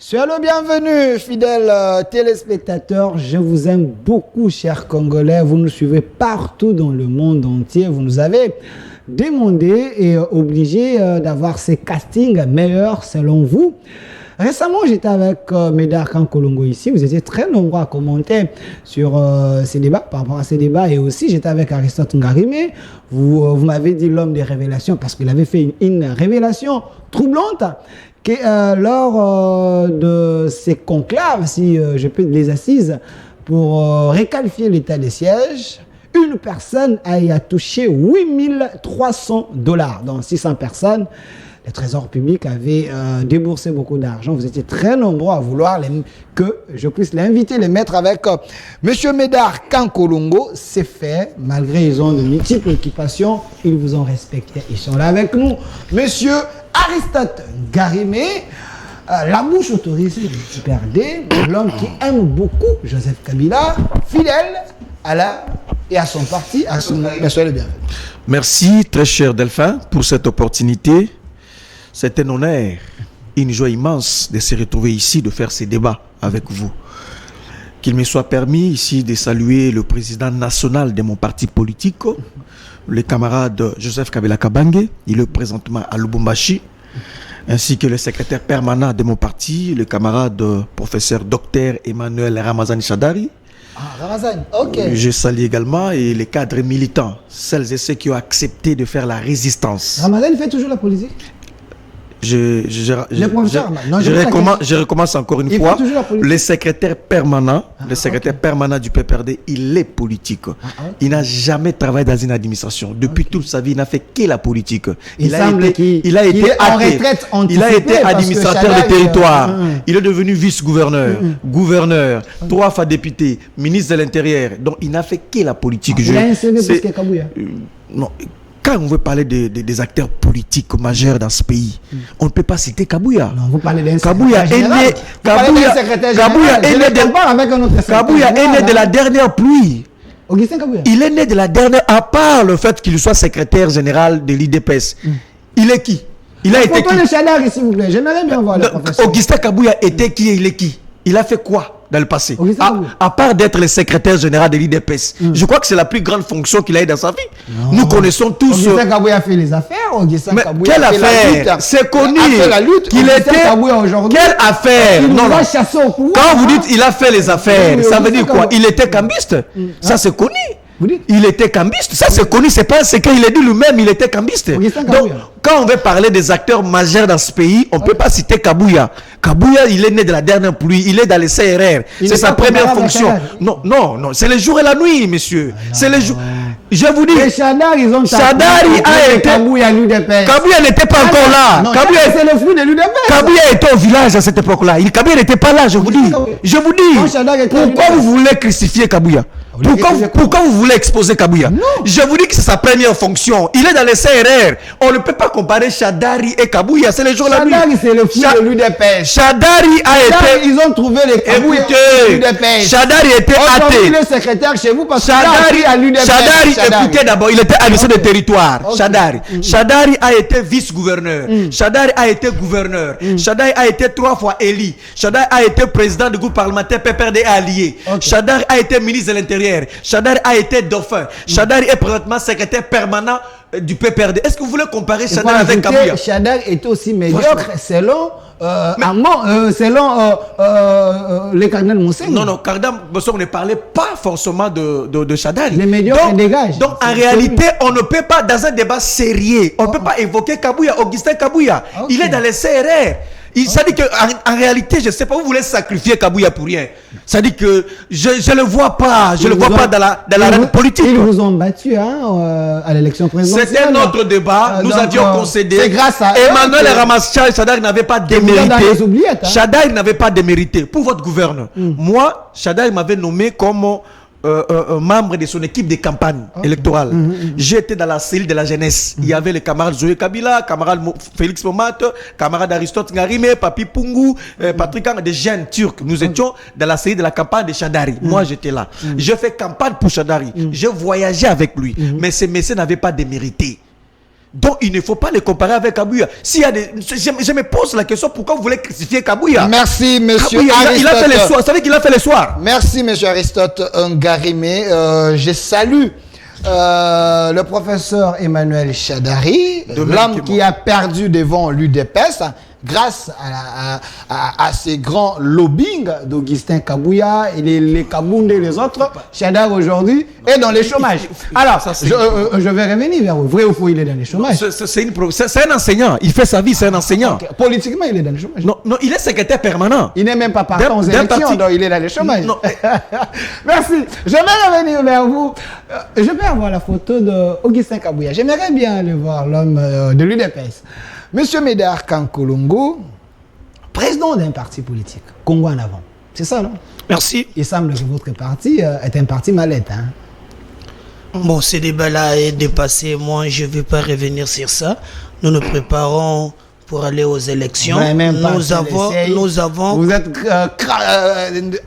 Soyez le bienvenu, fidèles téléspectateurs. Je vous aime beaucoup, chers Congolais. Vous nous suivez partout dans le monde entier. Vous nous avez demandé et obligé d'avoir ces castings meilleurs selon vous. Récemment, j'étais avec Médard Kankolongo ici. Vous étiez très nombreux à commenter sur ces débats, par rapport à ces débats. Et aussi, j'étais avec Aristote Ngarimé. Vous m'avez dit l'homme des révélations parce qu'il avait fait une révélation troublante. Que, lors de ces conclaves, si je peux les assises, pour réqualifier l'état des sièges, une personne a touché 8300 $. Donc 600 personnes, le Trésor public avait déboursé beaucoup d'argent. Vous étiez très nombreux à vouloir que je puisse l'inviter, les mettre avec Monsieur Médard Kankolongo. C'est fait, malgré ils ont de multiples occupations, ils vous ont respecté. Ils sont là avec nous. Monsieur Aristote Ngarimé, la bouche autorisée du PRD, l'homme qui aime beaucoup Joseph Kabila, fidèle à la et à son parti, à son monsieur le bienvenu. Merci très cher Delphin pour cette opportunité. C'est un honneur, une joie immense de se retrouver ici, de faire ces débats avec vous. Qu'il me soit permis ici de saluer le président national de mon parti politique, le camarade Joseph Kabila Kabange, il est présentement à Lubumbashi, ainsi que le secrétaire permanent de mon parti, le camarade professeur Dr Emmanuel Ramazani Shadari. Ah, Ramazani, ok. Je salue également et les cadres militants, celles et ceux qui ont accepté de faire la résistance. Ramazani fait toujours la politique? Je recommence encore une fois. Le secrétaire permanent, permanent du PPRD, il est politique. Il n'a jamais travaillé dans une administration. Depuis toute sa vie, il n'a fait que la politique. Il a été administrateur de territoire. Il est devenu vice-gouverneur, gouverneur, 3 fois député, ministre de l'Intérieur. Donc il n'a fait que la politique. Il a un CV plus que Kabouya. Non. Quand on veut parler des acteurs politiques majeurs dans ce pays, on ne peut pas citer Kabouya. Non, vous parlez d'un Kabouya est né. Kabouya est né de la dernière pluie. Augustin Kabouya. Il est né de la dernière, à part le fait qu'il soit secrétaire général de l'IDPS. Il est qui? Il a été qui? S'il vous plaît. J'aimerais bien voir le professeur. Augustin Kabouya était qui et il est qui? Il a fait quoi dans le passé, à part d'être le secrétaire général de l'IDPS? Je crois que c'est la plus grande fonction qu'il a eu dans sa vie. Non. Nous connaissons tous. Augustin Kabouya a fait les affaires. Mais quelle affaire? C'est connu qu'il était. Quelle affaire? Non, non. Quand vous dites il a fait les affaires, ça veut dire quoi? Il était cambiste. Ça c'est connu. Il était cambiste, ça c'est connu, c'est pas un secret, il a dit lui-même, il était cambiste. Donc, quand on veut parler des acteurs majeurs dans ce pays, on ne peut pas citer Kabouya. Kabouya, il est né de la dernière pluie, il est dans les CRR, c'est sa première fonction. Non, non, non, c'est le jour et la nuit, monsieur. C'est le jour. Je vous dis, Shadari a été. Kabouya n'était pas encore là. Kabouya était au village à cette époque-là. Kabouya n'était pas là, je vous dis. Je vous dis, pourquoi vous voulez crucifier Kabouya? Pourquoi vous voulez exposer Kabouya? Je vous dis que c'est sa première fonction. Il est dans les CRR. On ne peut pas comparer Shadari et Kabouya. C'est le jour la nuit. Shadari, c'est le fou de l'UDPS. Shadari a été. Ils ont trouvé les Kabouya. Écoutez, Shadari était athée. Il est secrétaire chez vous parce que Shadari, écoutez d'abord, il était administrateur de territoire. Shadari a été vice-gouverneur. Shadari a été gouverneur. Shadari a été 3 fois élu. Shadari a été président du groupe parlementaire PPRD allié. Shadari a été ministre de l'Intérieur. Shadari a été dauphin. Shadari est présentement secrétaire permanent du PPRD. Est-ce que vous voulez comparer Shadari avec Kabouya? Shadari est aussi médiocre selon les cardinal Monseigne. Non, cardinal Monseigne, on ne parlait pas forcément de Shadari. Les médiocres dégagent. Donc en réalité, on ne peut pas, dans un débat sérieux, on ne peut pas évoquer Kabouya, Augustin Kabouya. Il est dans les CRR. Ça dit qu'en réalité, je ne sais pas, vous voulez sacrifier Kabouya pour rien. Ça dit que je ne le vois pas, dans la politique. Ils vous ont battu à l'élection présidentielle. C'était notre débat, nous avions concédé. C'est grâce à Emmanuel Ramaschal, Shadari n'avait pas démérité. Shadari n'avait pas démérité pour votre gouverneur. Moi, Shadari m'avait nommé comme membre de son équipe de campagne électorale. J'étais dans la cellule de la jeunesse. Il y avait le camarade Zoé Kabila, camarade Félix Momat, camarade Aristote Ngarimé, Papi Pungu, Patrick Ang, des jeunes turcs. Nous étions dans la cellule de la campagne de Shadari. Moi, j'étais là. Je fais campagne pour Shadari. Je voyageais avec lui. Mais ces messieurs n'avaient pas démérité. Donc il ne faut pas les comparer avec Kabouya. S'il y a des... je me pose la question, pourquoi vous voulez crucifier Kabouya? Merci monsieur Kabouya, Aristote. il a fait les soirs. Vous savez qu'il a fait les soirs. Merci monsieur Aristote Ngarimé. Je salue le professeur Emmanuel Chadari, l'homme qui a perdu devant l'UDPS grâce à ces grands lobbying d'Augustin Kabouya et les Kaboundé et les autres. Chadar aujourd'hui est dans les chômages. Alors, je vais revenir vers vous. Vrai ou faux, il est dans les chômages? C'est un enseignant. Il fait sa vie, c'est un enseignant. Okay. Politiquement, il est dans les chômages. Non, il est secrétaire permanent. Il n'est même pas partant aux élections, donc il est dans les chômages. Merci. Je vais revenir vers vous. Je vais avoir la photo d'Augustin Kabouya. J'aimerais bien aller voir l'homme de l'UDPS. Monsieur Médard Kankolongo, président d'un parti politique, Congo en avant. C'est ça, non? Merci. Il semble que votre parti est un parti mallette. Hein? Bon, ce débat-là est dépassé. Moi, je ne vais pas revenir sur ça. Nous nous préparons pour aller aux élections. Nous avons... Vous êtes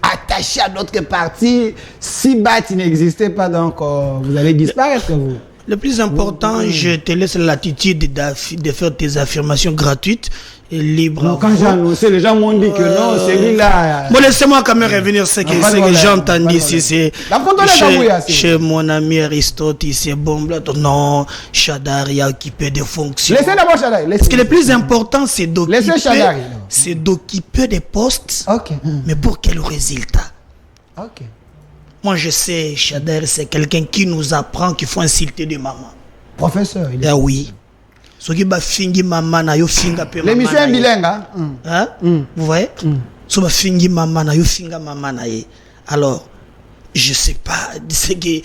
attaché à notre parti. Si BAT n'existait pas, donc vous allez disparaître, vous. Le plus important, je te laisse la latitude de faire tes affirmations gratuites et libres. Non, quand j'ai annoncé, les gens m'ont dit que non, celui-là... Bon, laissez-moi quand même revenir sur ce que j'ai entendu ici. Chez mon ami Aristote, c'est bon. Non, Chadari a occupé des fonctions. Laissez d'abord Chadari. Parce que le plus important, c'est d'occuper des postes. Okay. Mais pour quel résultat? Ok. Moi, je sais, Chadar, c'est quelqu'un qui nous apprend qu'il faut insulter des mamans. Professeur, il est... Ah oui. Ce qui va finir maman, na yo finga pe maman. L'émission est bilingue, hein? Vous voyez? Ce qui va finir maman, na yo finga maman na ye. Alors, je sais pas, c'est que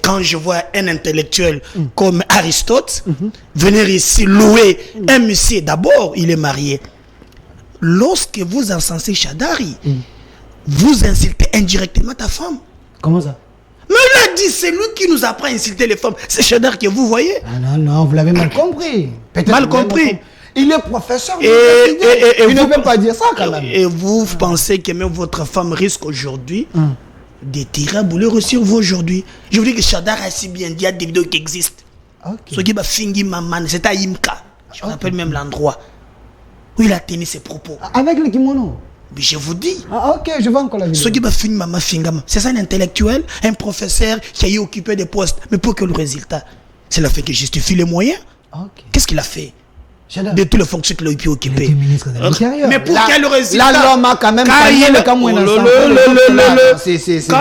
quand je vois un intellectuel comme Aristote venir ici louer un monsieur, d'abord, il est marié. Lorsque vous encensez Chadari, vous insultez indirectement ta femme. Comment ça? Mais il a dit, c'est lui qui nous apprend à insulter les femmes. C'est Chadar que vous voyez. Ah non, vous l'avez mal compris. Mal compris. Il est professeur. Il ne peut pas dire ça quand même. Et vous pensez que même votre femme risque aujourd'hui de tirer à boulet sur vous aujourd'hui. Je vous dis que Chadar a si bien dit, il y a des vidéos qui existent. Ce qui va finir maman, c'est à Imka. Je me rappelle même l'endroit où il a tenu ses propos. Avec le kimono. Mais je vous dis. Ah, ok, je vois encore la vidéo. Ce qui va finir maman fingama, c'est ça un intellectuel, un professeur qui a eu occupé des postes. Mais pour quel résultat? C'est le fait qu'il justifie les moyens. Qu'est-ce qu'il a fait? De toutes les fonctions qu'il a pu occuper. Ministre de l'Intérieur. Mais pour quel résultat? Là, l'homme a quand même quand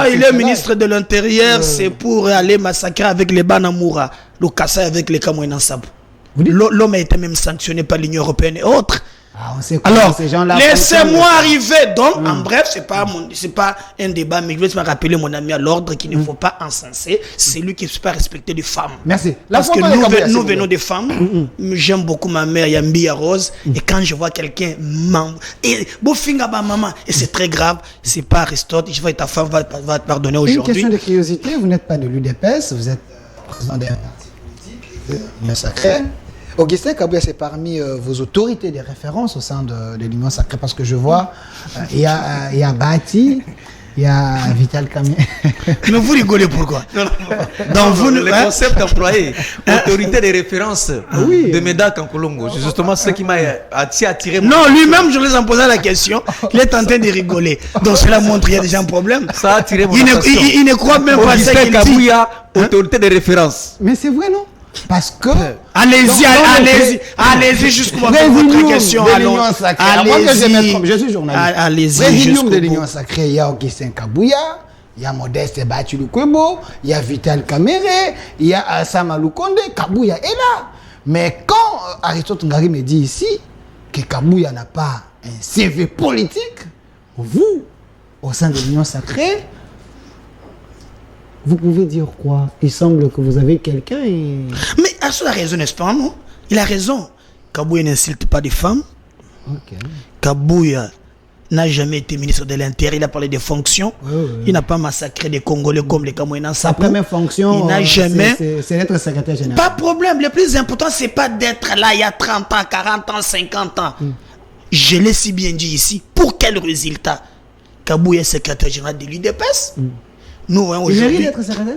il est ministre de l'Intérieur, c'est pour aller massacrer avec les Banamoura, le Kassai avec les Kamouina Sabou. L'homme a été même sanctionné par l'Union européenne et autres. Alors, laissez-moi arriver. Donc, en bref, c'est pas un débat, mais je vais me rappeler mon ami à l'ordre qu'il ne faut pas encenser. C'est lui qui ne peut pas respecter les femmes. Merci. Parce que nous venons des femmes. J'aime beaucoup ma mère, Yambi Rose. Et quand je vois quelqu'un, et maman, et c'est très grave, c'est pas Aristote. Je vois que ta femme va te pardonner aujourd'hui. Une question de curiosité, vous n'êtes pas de l'UDPS, vous êtes président d'un parti politique, sacré. Augustin Kabouya, c'est parmi vos autorités de référence au sein de l'Union Sacrée, parce que je vois, il y a Bati, il y a Vital Kamé. Mais vous rigolez pourquoi? Non, vous, le concept employé, autorité de référence de Médard Kankolongo, c'est justement ce qui m'a attiré. Non, lui-même, je lui ai posé la question, il est en train de rigoler. Donc cela montre qu'il y a déjà un problème. Ça a attiré mon attention. Il ne croit même pas à ce qu'il dit. Kabouya, autorité de référence. Mais c'est vrai, non? Parce que... Allez-y jusqu'au bout de votre question. Je suis journaliste. Allez-y. Présidium de l'Union Sacrée, il y a Augustin Kabouya, il y a Modeste Batulukwebo, il y a Vital Kamere, il y a Sama Lukonde. Kabouya est là. Mais quand Aristote Ngari me dit ici que Kabouya n'a pas un CV politique, vous, au sein de l'Union Sacrée, vous pouvez dire quoi? Il semble que vous avez quelqu'un et... Mais Arso a raison, n'est-ce pas, non? Il a raison. Kabouya n'insulte pas des femmes. Kabouya n'a jamais été ministre de l'Intérieur. Il a parlé des fonctions. Il n'a pas massacré des Congolais comme les Kamouina Sabou. Sa première fonction, il n'a jamais... c'est d'être secrétaire général. Pas de problème. Le plus important, c'est pas d'être là il y a 30 ans, 40 ans, 50 ans. Je l'ai si bien dit ici. Pour quel résultat? Kabouya est secrétaire général de l'UDPS. Nous voyons aujourd'hui. Il mérite d'être secrétaire?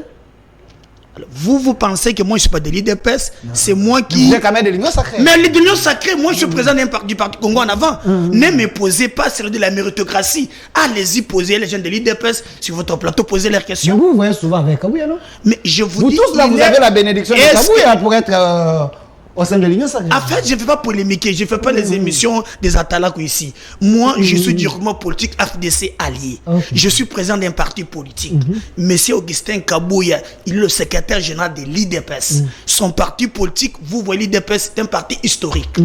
Alors, vous pensez que moi je ne suis pas de l'IDPS, c'est moi qui... Vous êtes quand même de l'Union sacrée. Mais de l'Union sacrée, moi je suis président du Parti Congo en avant. Ne me posez pas sur de la méritocratie. Allez-y, posez les gens de l'IDPS sur votre plateau, posez leurs questions. Mais vous voyez souvent avec Kabouya, non? Mais je vous dis... Vous tous là, vous avez la bénédiction de Kabouya pour être... au sein de l'Union sacrée. En fait, je ne fais pas polémiquer, je ne fais pas les émissions des Atalakou ici. Moi, je suis du mouvement politique FDC allié. Je suis président d'un parti politique. Monsieur Augustin Kabouya, il est le secrétaire général de l'IDPS. Son parti politique, vous voyez, l'IDPS est un parti historique.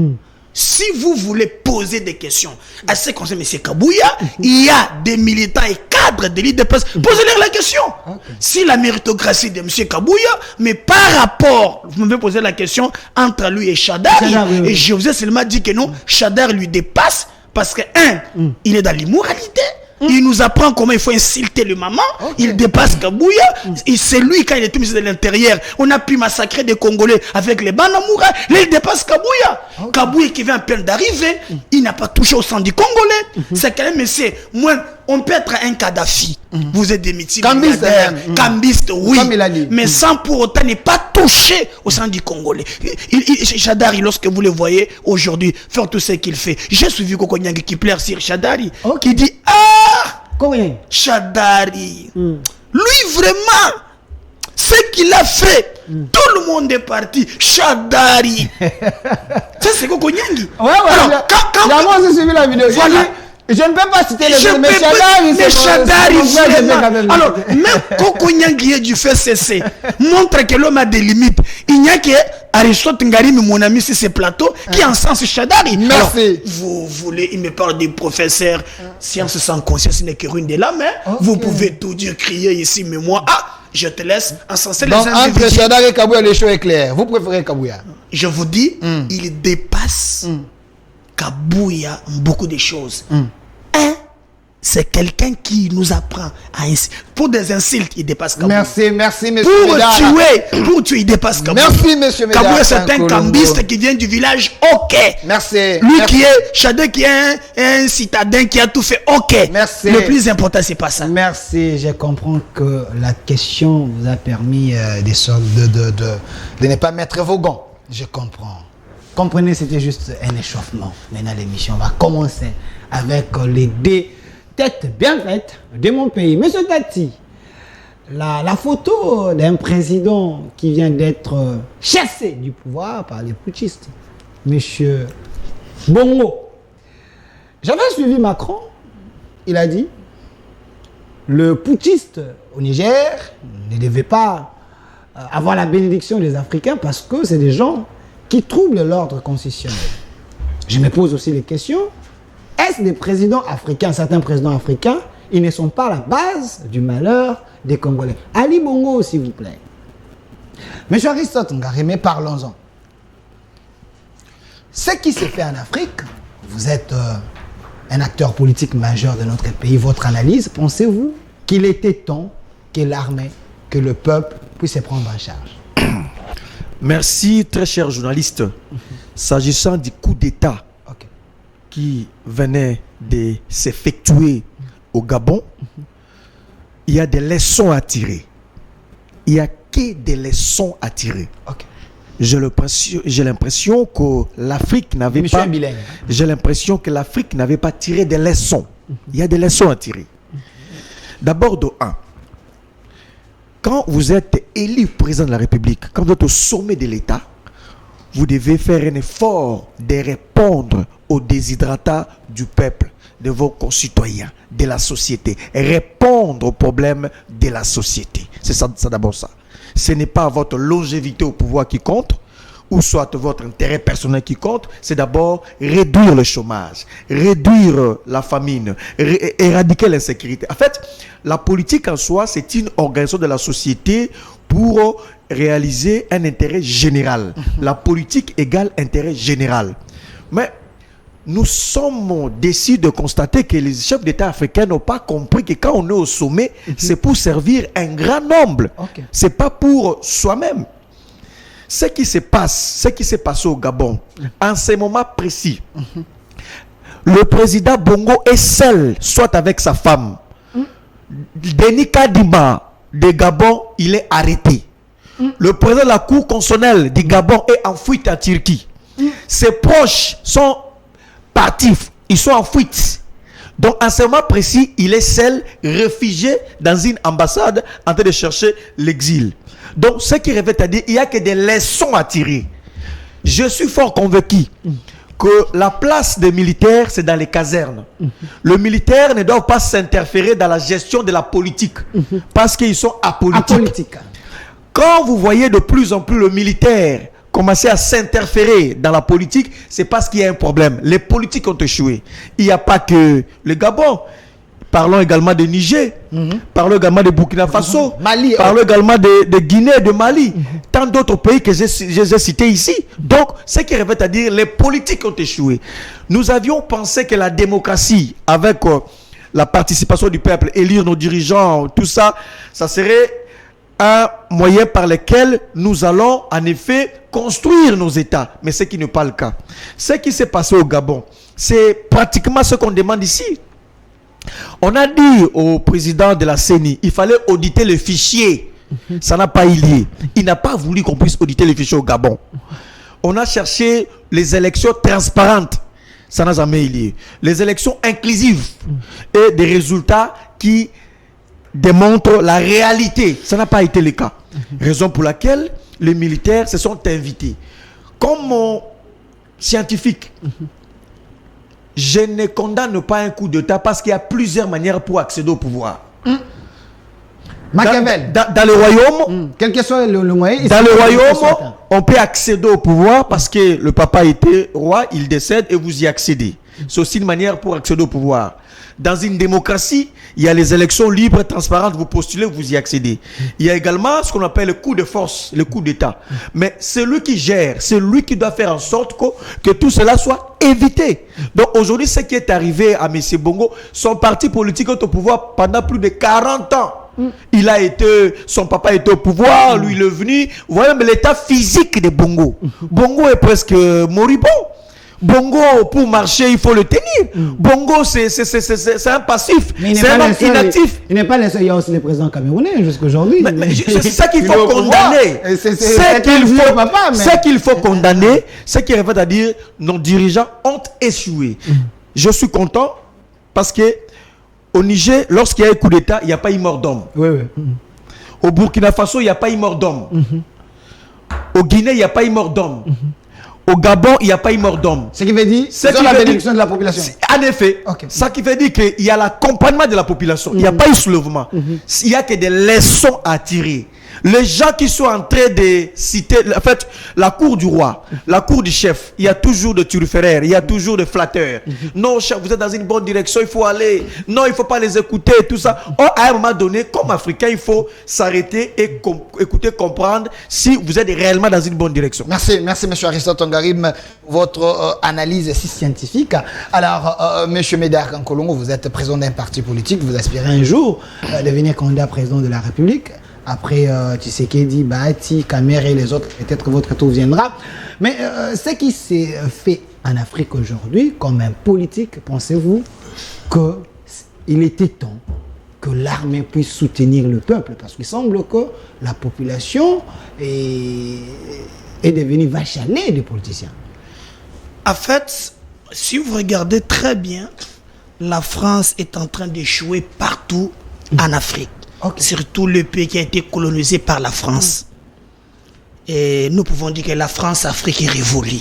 Si vous voulez poser des questions à ce qui concerne M. Kabouya, il y a des militants et cadres de l'IDPS. Posez-leur la question. Si la méritocratie de M. Kabouya, mais par rapport, vous m'avez posé la question entre lui et Chadari, et je vous ai seulement dit que non, Chadari lui dépasse parce que, il est dans l'immoralité. Il nous apprend comment il faut insulter le maman. Il dépasse Kabouya. Et c'est lui, quand il était ministre de l'Intérieur, on a pu massacrer des Congolais avec les Banamoura. Là, il dépasse Kabouya. Kabouya qui vient à peine d'arriver, il n'a pas touché au sang du Congolais. C'est quand même, monsieur, moi, on peut être un Kadhafi. Vous êtes des multimilliardaires. Cambiste, oui. Mais sans pour autant ne pas toucher au sang du Congolais. Chadari, lorsque vous le voyez aujourd'hui, faire tout ce qu'il fait. J'ai suivi Koko Nyangi qui pleure sur Chadari, qui dit Chadari, lui vraiment, ce qu'il a fait, tout le monde est parti. Chadari. Ça, c'est Koko Nyangi. Alors, quand j'ai suivi la vidéo, voilà. Je ne peux pas citer les gens, mais Chadari, alors, même Koko Nyangi du fait cesser, montre que l'homme a des limites. Il n'y a que Aristote Ngarimi, mon ami, sur ce plateau, qui encense Chadari. Merci. Alors, vous voulez, il me parle des professeurs, science sans conscience, ce n'est que ruine de l'âme. Vous pouvez tout dire, crier ici, mais moi, je te laisse encenser les individus. Entre Chadari et Kabouya, les choses est claires. Vous préférez Kabouya? Je vous dis, il dépasse Kabouya en beaucoup de choses. C'est quelqu'un qui nous apprend à insulter. Pour des insultes, il dépasse Kabouya. Merci, monsieur Pour tuer, il dépasse Kabouya. Merci, monsieur Médard. Kabouya, c'est un cambiste qui vient du village, Merci. Lui qui est, Chadé qui est un citadin qui a tout fait, Merci. Le plus important, c'est pas ça. Merci, je comprends que la question vous a permis de ne pas mettre vos gants. Je comprends. Comprenez, c'était juste un échauffement. Maintenant, l'émission va commencer avec les têtes bien faites de mon pays. Monsieur Tati, la photo d'un président qui vient d'être chassé du pouvoir par les putschistes, Monsieur Bongo. J'avais suivi Macron, il a dit le putschiste au Niger ne devait pas avoir la bénédiction des Africains parce que c'est des gens qui troublent l'ordre constitutionnel. Je me pose aussi les questions. Est-ce des présidents africains, certains présidents africains, ils ne sont pas la base du malheur des Congolais? Ali Bongo, s'il vous plaît. Monsieur Aristote Ngarimi, parlons-en. Ce qui se fait en Afrique, vous êtes un acteur politique majeur de notre pays. Votre analyse, pensez-vous qu'il était temps que l'armée, que le peuple puisse se prendre en charge? Merci, très cher journaliste. S'agissant du coup d'État qui venait de s'effectuer au Gabon, il y a des leçons à tirer. Il n'y a que des leçons à tirer. J'ai l'impression que l'Afrique n'avait pas... J'ai l'impression que l'Afrique n'avait pas tiré des leçons. Il y a des leçons à tirer. D'abord, de 1. Quand vous êtes élu président de la République, quand vous êtes au sommet de l'État, vous devez faire un effort de répondre aux déshydratats du peuple, de vos concitoyens, de la société. Répondre aux problèmes de la société. C'est ça, d'abord ça. Ce n'est pas votre longévité au pouvoir qui compte, ou soit votre intérêt personnel qui compte. C'est d'abord réduire le chômage, réduire la famine, éradiquer l'insécurité. En fait, la politique en soi, c'est une organisation de la société pour réaliser un intérêt général. La politique égale intérêt général. Mais nous sommes déçus de constater que les chefs d'État africains n'ont pas compris que quand on est au sommet, c'est pour servir un grand nombre. C'est pas pour soi-même. Ce qui se passé au Gabon, en ce moment précis, le président Bongo est seul, soit avec sa femme. Denis Kadima de Gabon, il est arrêté. Le président de la Cour constitutionnelle du Gabon est en fuite en Turquie. Ses proches sont partis, ils sont en fuite. Donc, en ce moment précis, il est seul, réfugié dans une ambassade, en train de chercher l'exil. Donc, ce qui revient à dire, il n'y a que des leçons à tirer. Je suis fort convaincu que la place des militaires, c'est dans les casernes. Le militaire ne doit pas s'interférer dans la gestion de la politique, parce qu'ils sont apolitiques. Quand vous voyez de plus en plus le militaire commencer à s'interférer dans la politique, c'est parce qu'il y a un problème. Les politiques ont échoué. Il n'y a pas que le Gabon. Parlons également de Niger, parlons également de Burkina Faso, Mali, parlons également de Guinée, de Mali, tant d'autres pays que j'ai cités ici. Donc, ce qui revient à dire, les politiques ont échoué. Nous avions pensé que la démocratie, avec la participation du peuple, élire nos dirigeants, tout ça, ça serait un moyen par lequel nous allons en effet construire nos États. Mais ce qui n'est pas le cas. Ce qui s'est passé au Gabon, c'est pratiquement ce qu'on demande ici. On a dit au président de la CENI, il fallait auditer le fichier. Ça n'a pas eu lieu. Il n'a pas voulu qu'on puisse auditer les fichiers au Gabon. On a cherché les élections transparentes. Ça n'a jamais eu lieu. Les élections inclusives et des résultats qui démontrent la réalité. Ça n'a pas été le cas. Raison pour laquelle les militaires se sont invités. Comme scientifique, je ne condamne pas un coup d'État parce qu'il y a plusieurs manières pour accéder au pouvoir. Machiavel. Dans le royaume, quel que soit le moyen, dans le royaume, on peut accéder au pouvoir parce que le papa était roi, il décède et vous y accédez. C'est aussi une manière pour accéder au pouvoir. Dans une démocratie, il y a les élections libres et transparentes, vous postulez, vous y accédez. Il y a également ce qu'on appelle le coup de force, le coup d'État. Mais c'est lui qui gère, c'est lui qui doit faire en sorte que tout cela soit évité. Donc aujourd'hui, ce qui est arrivé à M. Bongo, son parti politique est au pouvoir pendant plus de 40 ans. Il a été, son papa était au pouvoir, lui il est venu. Vous voyez, mais l'état physique de Bongo. Bongo est presque moribond. Bongo, pour marcher, il faut le tenir. Bongo, c'est un passif. C'est un homme inactif. Il n'est pas le seul. Il y a aussi les présidents camerounais jusqu'à aujourd'hui. C'est ça qu'il faut condamner. Ce qu'il faut condamner, ce qui revient à dire, nos dirigeants ont échoué. Je suis content parce que au Niger, lorsqu'il y a un coup d'État, il n'y a pas eu mort d'homme. Au Burkina Faso, il n'y a pas eu mort d'homme. Au Guinée, il n'y a pas eu mort d'homme. Au Gabon, il n'y a pas eu mort d'homme. Ce qui veut dire c'est la bénédiction de la population. En effet, ça qui veut dire qu'il y a l'accompagnement de la population. Il n'y a pas eu soulèvement. Il n'y a que des leçons à tirer. Les gens qui sont en train de citer, en fait, la cour du roi, la cour du chef, il y a toujours de turiféraires, il y a toujours de flatteurs. Non, chef, vous êtes dans une bonne direction, il faut aller. Non, il ne faut pas les écouter, tout ça. Or, à un moment donné, comme Africain, il faut s'arrêter et écouter, comprendre si vous êtes réellement dans une bonne direction. Merci, M. Aristote Tongarim, votre analyse si scientifique. Alors, M. Médard Kankolongo, vous êtes président d'un parti politique, vous aspirez un jour devenir candidat président de la République. Après, Tshisekedi, Bahati, Kamer et les autres, peut-être que votre tour viendra. Mais ce qui s'est fait en Afrique aujourd'hui, comme un politique, pensez-vous qu'il était temps que l'armée puisse soutenir le peuple? Parce qu'il semble que la population est devenue vache à lait des politiciens. En fait, si vous regardez très bien, la France est en train d'échouer partout en Afrique. Surtout le pays qui a été colonisé par la France. Et nous pouvons dire que la France-Afrique est révolue.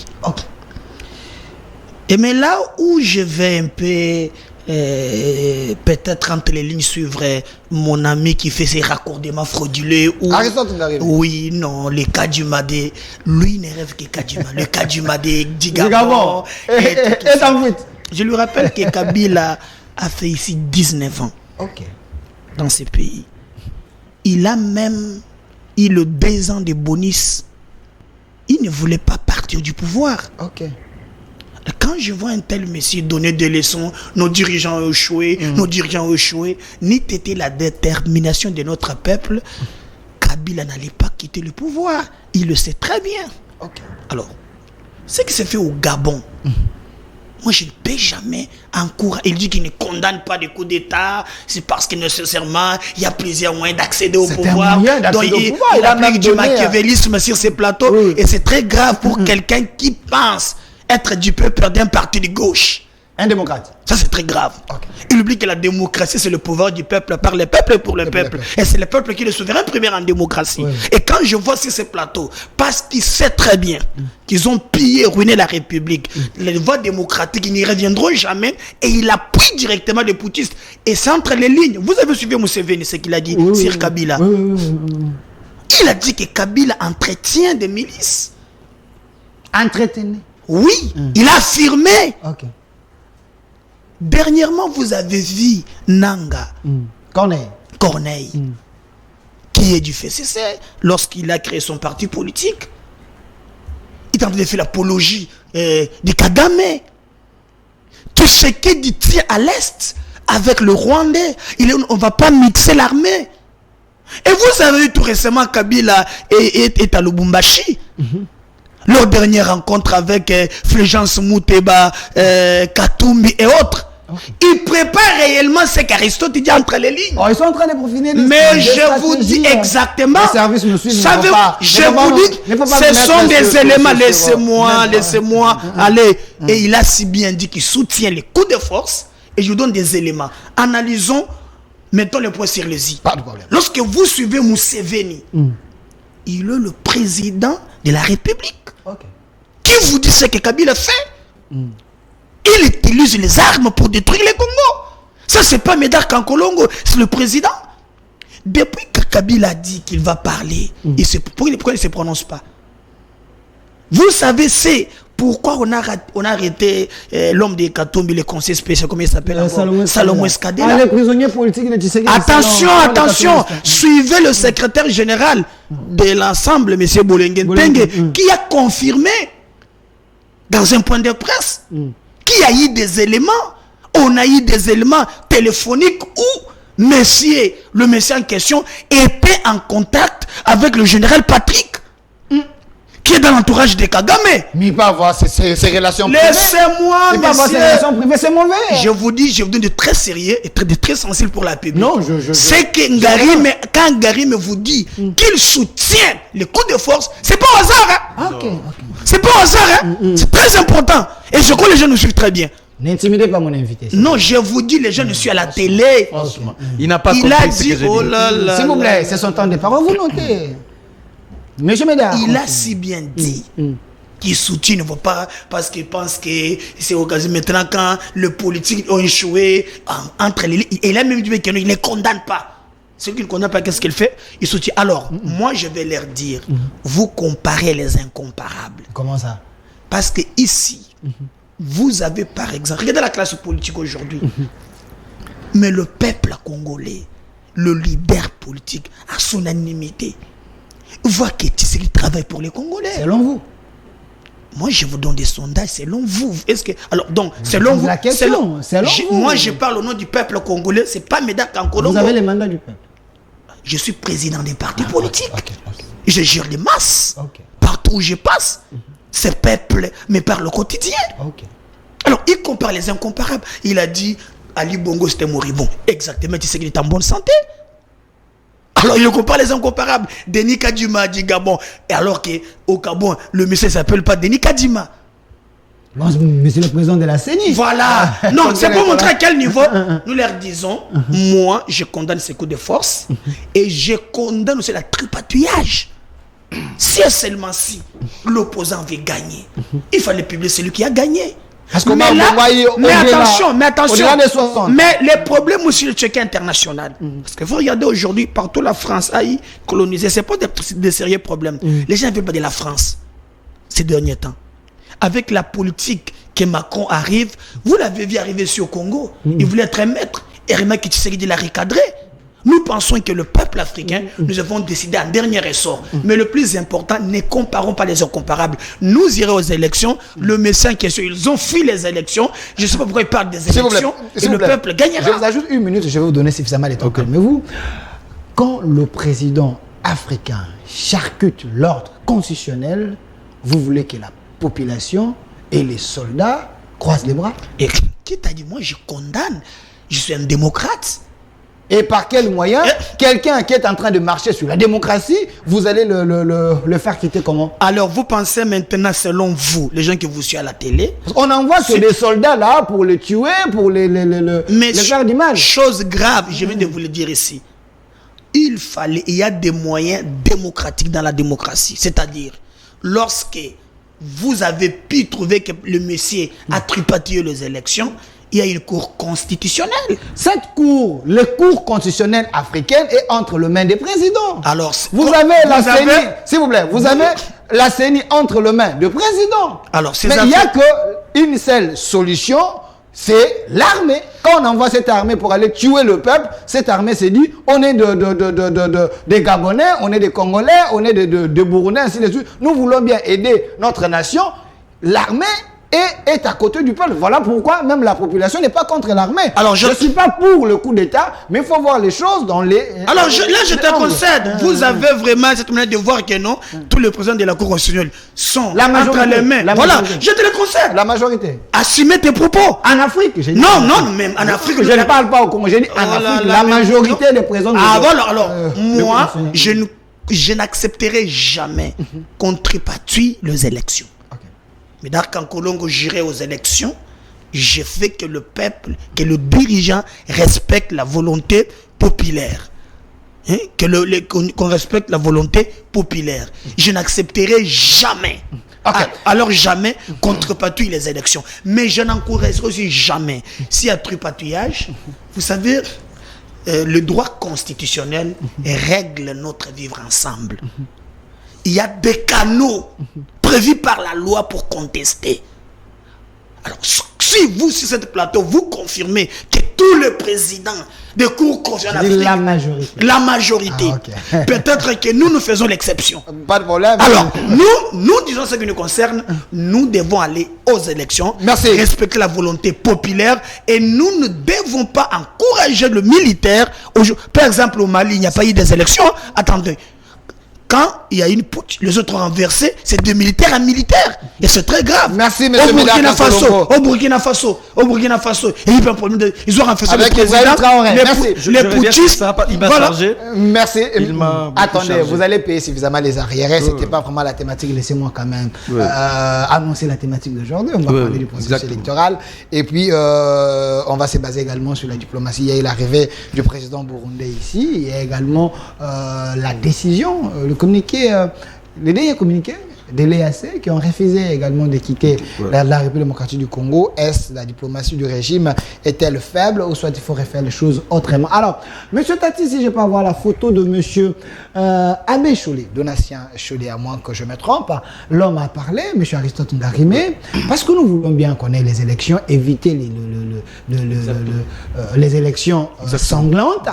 Et mais là où je vais un peu, peut-être entre les lignes, suivre mon ami qui fait ses raccordements frauduleux. Oui, non, le cas du Madé, lui ne rêve que le cas du Madé, du Gabon. Je lui rappelle que Kabila a fait ici 19 ans. Dans ces pays. Il a même eu le 2 ans de bonus. Il ne voulait pas partir du pouvoir. Quand je vois un tel monsieur donner des leçons, nos dirigeants ont échoué, n'eût été la détermination de notre peuple, Kabila n'allait pas quitter le pouvoir. Il le sait très bien. Alors, ce qui s'est fait au Gabon, Moi, je ne peux jamais encourager. Il dit qu'il ne condamne pas des coups d'État. C'est parce que nécessairement, il y a plusieurs moyens d'accéder au pouvoir. Donc, il applique du machiavélisme sur ces plateaux. Oui. Et c'est très grave pour quelqu'un qui pense être du peuple d'un parti de gauche. Un démocrate. Ça, c'est très grave. Okay. Il oublie que la démocratie, c'est le pouvoir du peuple par le peuple et pour le peuple. Et c'est le peuple qui est le souverain premier en démocratie. Oui. Et quand je vois sur ces plateaux, parce qu'il sait très bien qu'ils ont pillé, ruiné la République, les voix démocratiques, ils n'y reviendront jamais. Et il appuie directement les putschistes. Et c'est entre les lignes. Vous avez suivi Museveni, ce qu'il a dit sur Kabila. Il a dit que Kabila entretient des milices. Entretenu. Oui, il a affirmé. Okay. Dernièrement, vous avez vu Nanga Corneille qui est du FCC lorsqu'il a créé son parti politique. Il a fait l'apologie de Kagame. Tshisekedi tient à l'Est avec le Rwandais. On ne va pas mixer l'armée. Et vous avez vu tout récemment Kabila est à Lubumbashi. Leur dernière rencontre avec Fulgence Muteba, Katumbi et autres. Okay. Ils préparent réellement ce qu'Aristote dit entre les lignes. Ils sont en train de profiter. Mais je vous dis exactement. Les services me suivent. Je vous dis, ce sont des éléments. Laissez-moi aller. Et il a si bien dit qu'il soutient les coups de force. Et je vous donne des éléments. Analysons, mettons le point sur les i. Pas de problème. Lorsque vous suivez Museveni, il est le président de la République. Okay. Qui vous dit ce que Kabila fait? Il utilise les armes pour détruire les Congo. Ça, c'est pas Médard Kankolongo, c'est le président. Depuis que Kabila a dit qu'il va parler, pourquoi il ne se prononce pas? Vous savez, c'est pourquoi on a arrêté l'homme de Katumbi, le conseil spécial, comment il s'appelle? Salomon Escadela. Les prisonniers politiques de Tshisekedi. Attention, suivez le secrétaire général de l'ensemble, M. Bolengue, qui a confirmé dans un point de presse qu'il y a eu des éléments. On a eu des éléments téléphoniques où le monsieur en question était en contact avec le général Patrick, qui est dans l'entourage de Kagame. Mais il va avoir ces relations privées. Laissez-moi, monsieur. Ces relations privées, c'est mauvais. Je vous donne de très sérieux et de très sensible pour la public. Non, c'est que quand Ngari me vous dit qu'il soutient les coups de force, c'est pas au hasard. Hein? Okay. C'est pas au hasard. Hein? C'est très important. Et je crois que les gens nous suivent très bien. N'intimidez pas mon invité. Non, je vous dis, les gens ne suivent à la télé. Il n'a pas compris ce que j'ai dit. Oh là là. S'il vous plaît, c'est son temps de parole. Vous notez. Monsieur Médard. Il a si bien dit qu'il soutient, ne va pas parce qu'il pense que c'est occasion. Maintenant, quand le politique ont échoué entre les lignes, il a même dit qu'il ne les condamne pas. Celui qui ne condamne pas, qu'est-ce qu'il fait? Il soutient. Alors, moi, je vais leur dire, vous comparez les incomparables. Comment ça? Parce que ici, vous avez par exemple, regardez la classe politique aujourd'hui, mais le peuple congolais, le leader politique, à son unanimité, voit que Tshisekedi travaille pour les Congolais. Selon vous? Moi, je vous donne des sondages selon vous. Est-ce que alors donc selon vous? La question. Selon vous. Moi, je parle au nom du peuple congolais. C'est pas Médard Kankolongo. Vous avez les mandats du peuple. Je suis président des partis politiques. Okay. Je gère les masses. Partout où je passe, ce peuple me parle au quotidien. Alors, il compare les incomparables. Il a dit Ali Bongo c'était moribond. Exactement. Tu sais qu'il est en bonne santé. Alors il compare les incomparables. Denis Kadima du Gabon. Et alors qu'au Gabon, le monsieur ne s'appelle pas Denis Kadima. Non, monsieur le président de la CENI. Voilà. Non, c'est pour montrer à quel niveau nous leur disons, moi, je condamne ces coups de force et je condamne aussi la tripatouillage. Si seulement si l'opposant veut gagner, il fallait publier celui qui a gagné. Parce que mais attention, mais les problèmes aussi le check international. Parce que vous regardez aujourd'hui, partout la France a colonisé, ce n'est pas des sérieux problèmes. Les gens ne veulent pas de la France ces derniers temps. Avec la politique que Macron arrive, vous l'avez vu arriver sur Congo, il voulait être un maître. Et Remek Tshisekedi l'a recadré. Nous pensons que le peuple africain, nous avons décidé un dernier ressort. Mais le plus important, ne comparons pas les incomparables. Nous irons aux élections. Le médecin qui est sûr, ils ont fui les élections. Je ne sais pas pourquoi ils parlent des élections. Et le peuple gagnera. Je vous ajoute une minute, je vais vous donner suffisamment de temps. Calmez-vous. Quand le président africain charcute l'ordre constitutionnel, vous voulez que la population et les soldats croise les bras. Et qui t'a dit, moi je condamne, je suis un démocrate. Et par quel moyen quelqu'un qui est en train de marcher sur la démocratie, vous allez le faire quitter comment? Alors vous pensez maintenant, selon vous, les gens qui vous suivent à la télé, on envoie que des soldats là pour les tuer, pour les faire du mal. Chose grave, je viens de vous le dire ici. Il y a des moyens démocratiques dans la démocratie. C'est-à-dire, lorsque vous avez pu trouver que le monsieur a tripatouillé les élections, il y a une cour constitutionnelle. Cette cour, le cour constitutionnelle africaine est entre les mains des présidents. Alors, vous avez la CENI, s'il vous plaît, vous avez la CENI entre les mains du président. Alors, mais il n'y a qu'une seule solution, c'est l'armée. Quand on envoie cette armée pour aller tuer le peuple, cette armée s'est dit, on est des Gabonais, on est des Congolais, on est des Burundais, ainsi de suite. Nous voulons bien aider notre nation. L'armée est à côté du peuple. Voilà pourquoi même la population n'est pas contre l'armée. Alors je ne suis pas pour le coup d'État, mais il faut voir les choses dans les... Alors je te concède, vous avez vraiment cette manière de voir que non, tous les présidents de la Cour constitutionnelle sont entre les mains. Voilà, je te le concède. La majorité. Assumez tes propos. En Afrique, j'ai dit. Non, même en Afrique. Je ne parle pas au Congo, j'ai dit en Afrique, la majorité des présidents... Ah voilà, alors, moi, je n'accepterai jamais qu'on tripatouille les élections. Mais quand Kolongo j'irai aux élections, je fais que le peuple, que le dirigeant respecte la volonté populaire. Hein? Qu'on respecte la volonté populaire. Je n'accepterai jamais, alors jamais, qu'on tripatouille les élections. Mais je n'encouragerai aussi jamais. S'il y a tripatouillage, vous savez, le droit constitutionnel règle notre vivre ensemble. Il y a des canaux prévus par la loi pour contester. Alors, si vous, sur cette plateau, vous confirmez que tous les présidents des cours constitutionnels, la majorité, peut-être que nous faisons l'exception. Pas de problème. Alors, nous disons ce qui nous concerne, nous devons aller aux élections, respecter la volonté populaire, et nous ne devons pas encourager le militaire. Par exemple, au Mali, il n'y a pas eu des élections. Attendez. Quand il y a une putsch, les autres ont renversé, c'est de militaire à militaire. Et c'est très grave. Merci, monsieur Au Burkina Faso, il y a eu un problème ils ont renversé le président. Les putschistes. Voilà. Merci. Attendez, vous allez payer suffisamment les arriérés. C'était pas vraiment la thématique. Laissez-moi quand même annoncer la thématique d'aujourd'hui. On va parler du processus électoral. Et puis, on va se baser également sur la diplomatie. Il y a eu l'arrivée du président burundais ici. Il y a également la décision, les derniers communiqués de l'EAC qui ont refusé également de quitter la République démocratique du Congo. Est-ce la diplomatie du régime est-elle faible ou soit il faut refaire les choses autrement? Alors, monsieur Tati, si je peux avoir la photo de monsieur Abbé Cholé, Donatien Cholé, à moins que je me trompe, l'homme a parlé, monsieur Aristote Ndarimé, parce que nous voulons bien connaître les élections, éviter les élections sanglantes.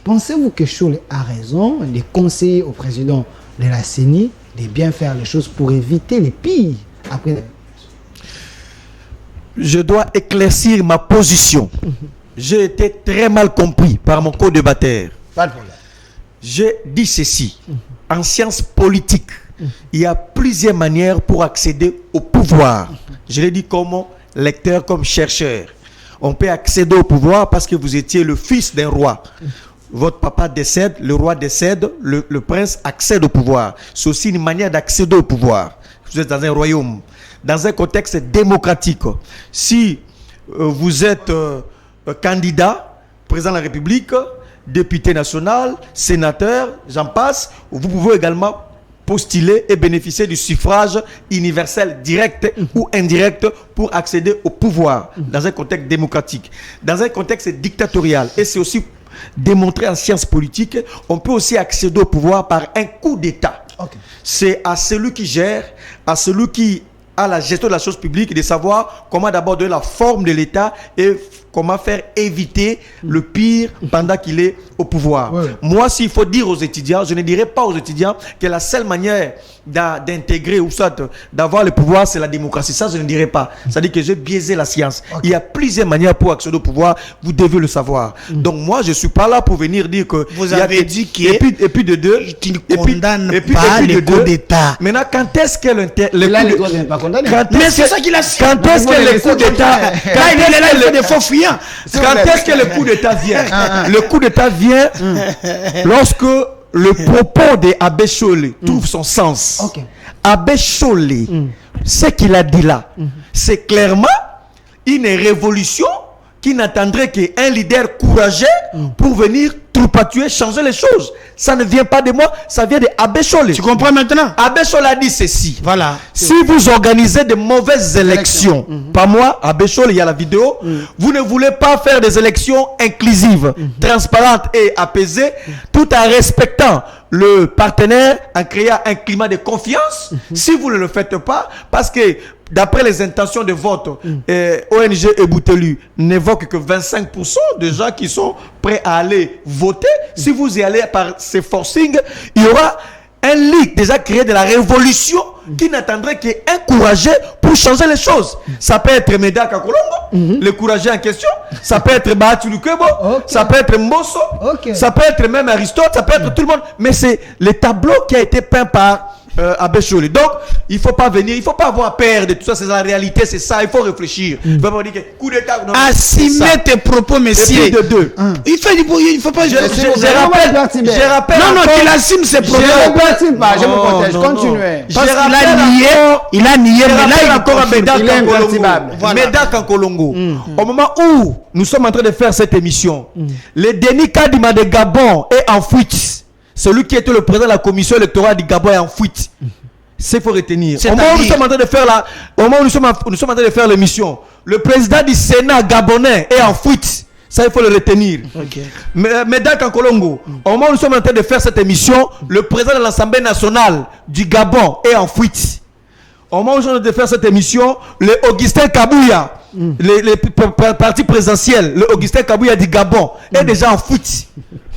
Pensez-vous que Cholé a raison de conseiller au président de la CENI de bien faire les choses pour éviter les pires après? Je dois éclaircir ma position. J'ai été très mal compris par mon co-débatteur. Pas de problème. J'ai dit ceci. En sciences politiques, il y a plusieurs manières pour accéder au pouvoir. Je l'ai dit comme lecteur, comme chercheur. On peut accéder au pouvoir parce que vous étiez le fils d'un roi. Votre papa décède, le roi décède, le prince accède au pouvoir. C'est aussi une manière d'accéder au pouvoir. Vous êtes dans un royaume, dans un contexte démocratique. Si vous êtes candidat, président de la République, député national, sénateur, j'en passe, vous pouvez également postuler et bénéficier du suffrage universel direct ou indirect pour accéder au pouvoir dans un contexte démocratique. Dans un contexte dictatorial, et c'est aussi démontré en sciences politiques, on peut aussi accéder au pouvoir par un coup d'État. C'est à celui qui gère, à celui qui a la gestion de la chose publique, de savoir comment d'abord donner la forme de l'État et comment faire éviter le pire pendant qu'il est au pouvoir. Moi, s'il faut dire aux étudiants, je ne dirais pas aux étudiants que la seule manière d'intégrer ou soit d'avoir le pouvoir, c'est la démocratie. Ça, je ne dirais pas. C'est-à-dire que j'ai biaisé la science. Il y a plusieurs manières pour accéder au pouvoir. Vous devez le savoir. Donc moi, je ne suis pas là pour venir dire que... Vous avez dit qu'il et puis de deux... Tu ne condamnes pas les coups d'État. Maintenant, quand est-ce que là, les droits ne pas Mais c'est ça qu'il a dit. Quand est-ce que le coup d'État... il fait des faux fuyants. Quand est-ce que le coup d'État vient? Le coup d'État vient lorsque le propos de Abbé Cholé trouve son sens. Abbé Cholé, ce qu'il a dit là, c'est clairement une révolution qui n'attendrait qu'un leader courageux pour venir troupatuer, changer les choses. Ça ne vient pas de moi, ça vient de Abbé Cholé. Tu comprends maintenant? Abbé Cholé a dit ceci. Voilà. Si vous organisez de mauvaises élections, pas moi, Abbé Cholé, il y a la vidéo, vous ne voulez pas faire des élections inclusives, transparentes et apaisées, tout en respectant le partenaire, en créant un climat de confiance. Si vous ne le faites pas, parce que d'après les intentions de vote, ONG Eboutelu n'évoque que 25% de gens qui sont prêts à aller voter. Si vous y allez par ces forcings, il y aura un leak déjà créé de la révolution qui n'attendrait qu'un courageux pour changer les choses. Ça peut être Médard Kankolongo, le courageux en question. Ça peut être Bahati Lukebo, ça peut être Mbosso, ça peut être même Aristote, ça peut être tout le monde. Mais c'est le tableau qui a été peint par Abbé Cholé. Donc, il ne faut pas venir, il ne faut pas avoir peur de tout ça. C'est la réalité, c'est ça. Il faut réfléchir. Il faut pas dire que coup d'État. Assumer tes propos, messieurs. De deux. Il fait du bruit, il ne faut pas. Je rappelle. Non, qu'il assume ses propos. Je ne participe pas, je me protège. Continuez. Parce qu'il a nié, mais là, il a encore un Médard Kankolongo. Au moment où nous sommes en train de faire cette émission, le Denis Kadima de Gabon est en fuite. Celui qui était le président de la commission électorale du Gabon est en fuite. C'est faut retenir. Au moment où nous sommes en train de faire nous sommes en train de faire l'émission, le président du Sénat gabonais est en fuite. Ça, il faut le retenir. Médard Kankolongo, au moment où nous sommes en train de faire cette émission, le président de l'Assemblée nationale du Gabon est en fuite. Au moment où nous sommes en train de faire cette émission, le Augustin Kabouya, le parti présidentiel, le Augustin Kabouya du Gabon, est déjà en fuite.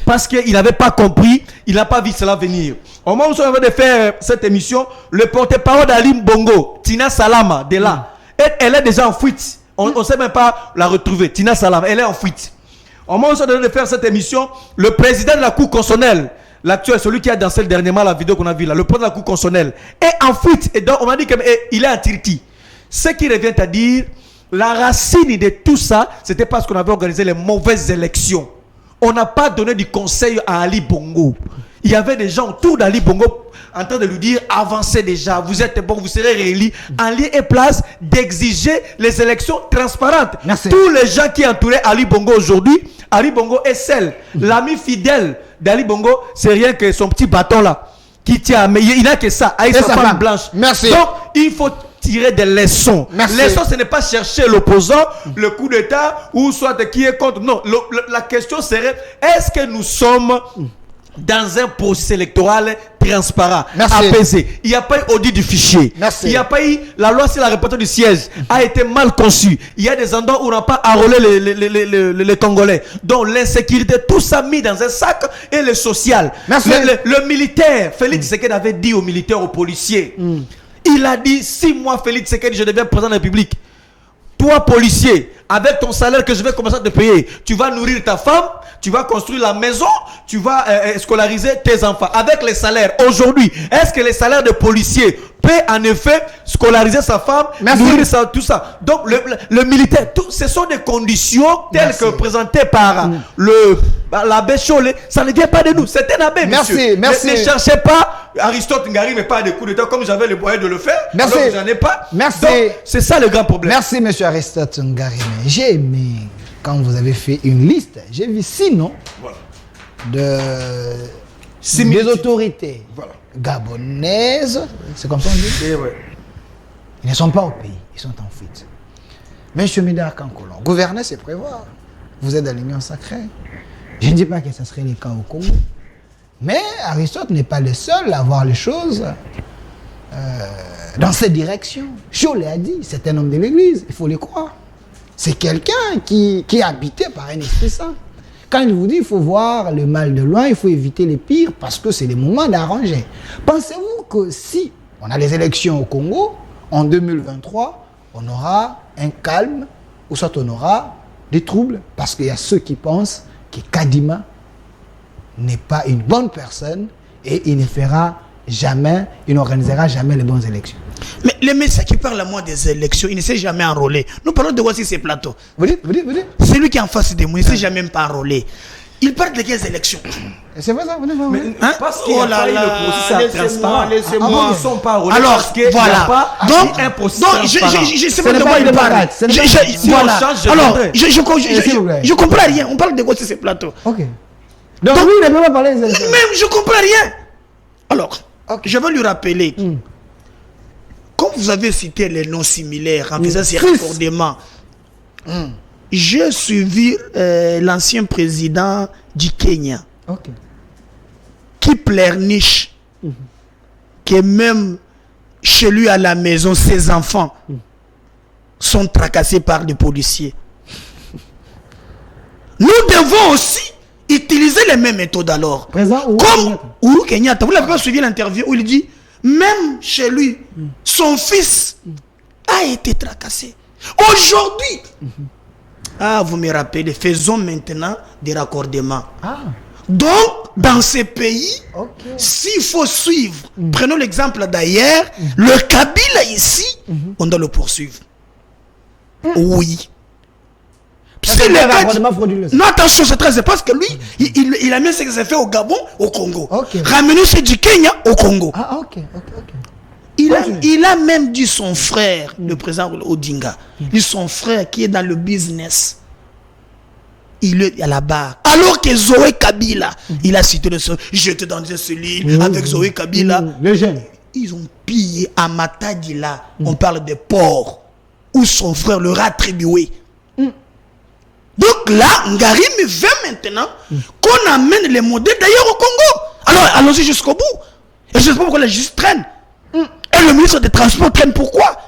Parce qu'il n'avait pas compris, il n'a pas vu cela venir. Au moment où nous sommes en train de faire cette émission, le porte-parole d'Ali Bongo, Tina Salama, de là, elle est déjà en fuite. On ne sait même pas la retrouver. Tina Salama, elle est en fuite. Au moment où nous sommes en train de faire cette émission, le président de la Cour constitutionnelle, l'actuel, celui qui a dansé dernièrement la vidéo qu'on a vue là, le président de la Cour constitutionnelle, est en fuite. Et donc, on m'a dit qu'il est en Turquie. Ce qui revient à dire, la racine de tout ça, c'était parce qu'on avait organisé les mauvaises élections. On n'a pas donné du conseil à Ali Bongo. Il y avait des gens autour d'Ali Bongo en train de lui dire avancez déjà, vous êtes bon, vous serez réélu. En lieu et place d'exiger les élections transparentes. Merci. Tous les gens qui entouraient Ali Bongo aujourd'hui, Ali Bongo est celle, l'ami fidèle d'Ali Bongo, c'est rien que son petit bâton là qui tient, mais il n'a que ça, avec sa femme blanche. Merci. Donc il faut tirer des leçons. Merci. Leçons, ce n'est pas chercher l'opposant, le coup d'État, ou soit qui est contre. Non, la question serait, est-ce que nous sommes dans un processus électoral transparent, apaisé? Il n'y a pas eu audit du fichier. Merci. Il n'y a pas eu, la loi sur la répartition du siège a été mal conçue. Il y a des endroits où on n'a pas enrôlé les Congolais. Donc l'insécurité, tout ça mis dans un sac, et le social. Merci. Le militaire, Félix Tshisekedi avait dit aux militaires, aux policiers, il a dit, 6 mois Félix Tshisekedi, je deviens président de la République. Toi, policier, avec ton salaire que je vais commencer à te payer, tu vas nourrir ta femme, tu vas construire la maison, tu vas scolariser tes enfants. Avec les salaires, aujourd'hui, est-ce que les salaires de policiers peut en effet scolariser sa femme, nourrir tout ça? Donc, le militaire, ce sont des conditions telles que présentées par l'abbé Cholé. Ça ne vient pas de nous, c'est un abbé, monsieur. Merci. Ne cherchez pas. Aristote Ngari mais pas de coup d'État comme j'avais le moyen de le faire. Merci. Donc, j'en ai pas. Merci. Donc, c'est ça le grand problème. Merci, monsieur Aristote Ngari. J'ai aimé quand vous avez fait une liste. J'ai vu 6 noms des autorités gabonaises. C'est comme ça on dit. Ils ne sont pas au pays, ils sont en fuite. Monsieur Médard Kankolongo, gouverner c'est prévoir. Vous êtes dans l'union sacrée. Je ne dis pas que ce serait le cas au Congo. Mais Aristote n'est pas le seul à voir les choses dans cette direction. Cholé a dit, c'est un homme de l'église, il faut le croire. C'est quelqu'un qui est habité par un esprit saint. Quand il vous dit qu'il faut voir le mal de loin, il faut éviter les pires parce que c'est le moment d'arranger. Pensez-vous que si on a les élections au Congo, en 2023, on aura un calme ou soit on aura des troubles? Parce qu'il y a ceux qui pensent que Kadima n'est pas une bonne personne et il n'organisera jamais les bonnes élections. Mais les messieurs qui parlent à moi des élections, il ne s'est jamais enrôlé. Nous parlons de voici ces plateaux. Vous dites. C'est lui qui est en face de moi, il ne s'est jamais même pas enrôlé. Il parle de quelles élections? C'est vrai ça, vous dites. Mais parce qu'il y a pas eu le processus transparent. Laissez-moi. Ils ne sont pas enrôlés. Alors, voilà. Donc, je sais pas de quoi il parle. Alors, je comprends rien. On parle de voici ces plateaux. Ok. Donc lui, il ne peut pas parler des élections. Même, je comprends rien. Alors, je vais lui rappeler. Comme vous avez cité les noms similaires en faisant ces raccordements, j'ai suivi l'ancien président du Kenya qui pleurniche que même chez lui à la maison, ses enfants sont tracassés par des policiers. Nous devons aussi utiliser les mêmes méthodes alors. Comme Uhuru Kenyatta, vous l'avez pas suivi l'interview où il dit même chez lui, son fils a été tracassé. Aujourd'hui, vous me rappelez, faisons maintenant des raccordements. Donc, dans ces pays, s'il faut suivre, prenons l'exemple d'ailleurs, le Kabila ici, on doit le poursuivre. Oui. Non, attention, c'est très parce que lui, il a mis ce qui s'est fait au Gabon, au Congo. Ramener ce du Kenya au Congo. Il a même dit son frère, le président Odinga, dit son frère qui est dans le business, il est à la barre. Alors que Zoé Kabila, il a cité le son, j'étais dans une cellule avec Zoé Kabila. Les jeunes. Ils ont pillé à Matadi là, on parle de ports, où son frère leur a attribué. Donc là, Ngari me veut maintenant qu'on amène les modèles d'ailleurs au Congo. Alors, allons-y jusqu'au bout. Et je ne sais pas pourquoi la justice traîne. Et le ministre des Transports traîne pourquoi?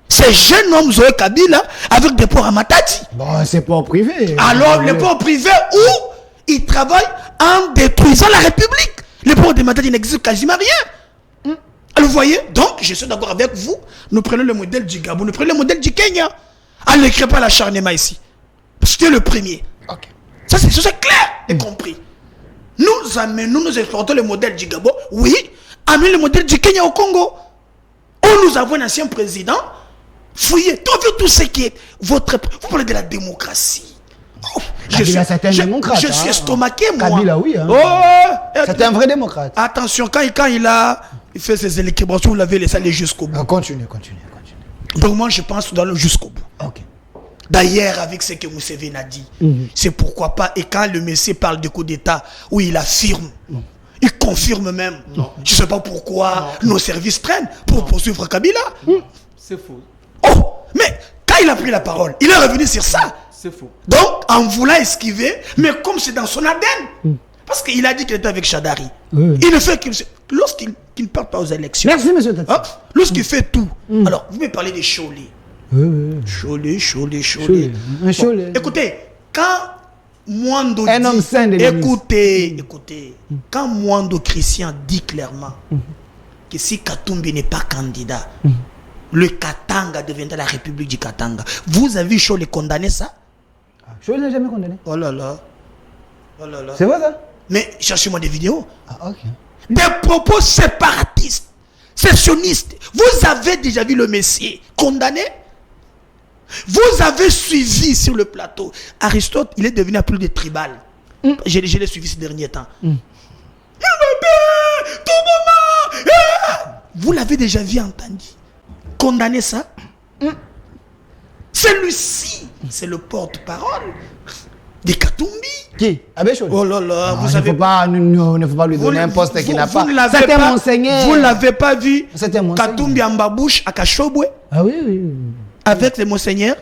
Ces jeunes hommes Zoé Kabila avec des ports à Matadi. Bon, c'est pas privé. Alors, les ports privés où ils travaillent en détruisant la République. Les ports de Matadi n'existent quasiment rien. Alors, vous voyez, donc, je suis d'accord avec vous. Nous prenons le modèle du Gabon, nous prenons le modèle du Kenya. On ne crée pas l'acharnement ici. C'était le premier. Ça, c'est clair et compris. Nous exploitons le modèle du Gabon. Oui, amenez le modèle du Kenya au Congo. Où nous avons un ancien président. Fouillez tout ce qui est votre... Vous parlez de la démocratie. Je suis estomaqué, moi. Kabila, oui. C'est un vrai démocrate. Attention, quand il fait ses équilibrations, vous l'avez laissé aller jusqu'au bout. Continue. Donc moi, je pense dans le jusqu'au bout. D'ailleurs, avec ce que Museveni a dit, c'est pourquoi pas. Et quand le Messie parle de coup d'État, où il affirme, il confirme même. Je ne sais pas pourquoi nos services traînent pour poursuivre Kabila. C'est faux. Mais quand il a pris la parole, il est revenu sur ça. C'est faux. Donc, en voulant esquiver, mais comme c'est dans son ADN, parce qu'il a dit qu'il était avec Chadari. Il ne fait que lorsqu'il ne part pas aux élections. Merci, monsieur Tati. Lorsqu'il fait tout. Alors, vous me parlez des Cholés. Cholet. Écoutez, quand Mwando dit, un homme saint de l'église. écoutez, quand Mwando Christian dit clairement que si Katumbi n'est pas candidat, le Katanga deviendra la République du Katanga. Vous avez vu Cholet condamner ça? Cholet n'a jamais condamné. Oh là là. C'est vrai ça? Mais cherchez-moi des vidéos. Des propos séparatistes, sécessionnistes. Vous avez déjà vu le Messie condamné? Vous avez suivi sur le plateau. Aristote, il est devenu un peu de tribal. Je l'ai suivi ces derniers temps. Vous l'avez déjà vu, entendu. Condamner ça. Celui-ci, c'est le porte-parole de Katumbi. Qui? Abbé Cholet. Oh là là, vous savez pas. Il ne faut pas lui donner un poste qu'il n'a pas. C'était mon Seigneur. Vous ne l'avez pas vu? C'était mon Seigneur. Katumbi en babouche à Kachobwe. Ah oui. Avec les Monseigneurs.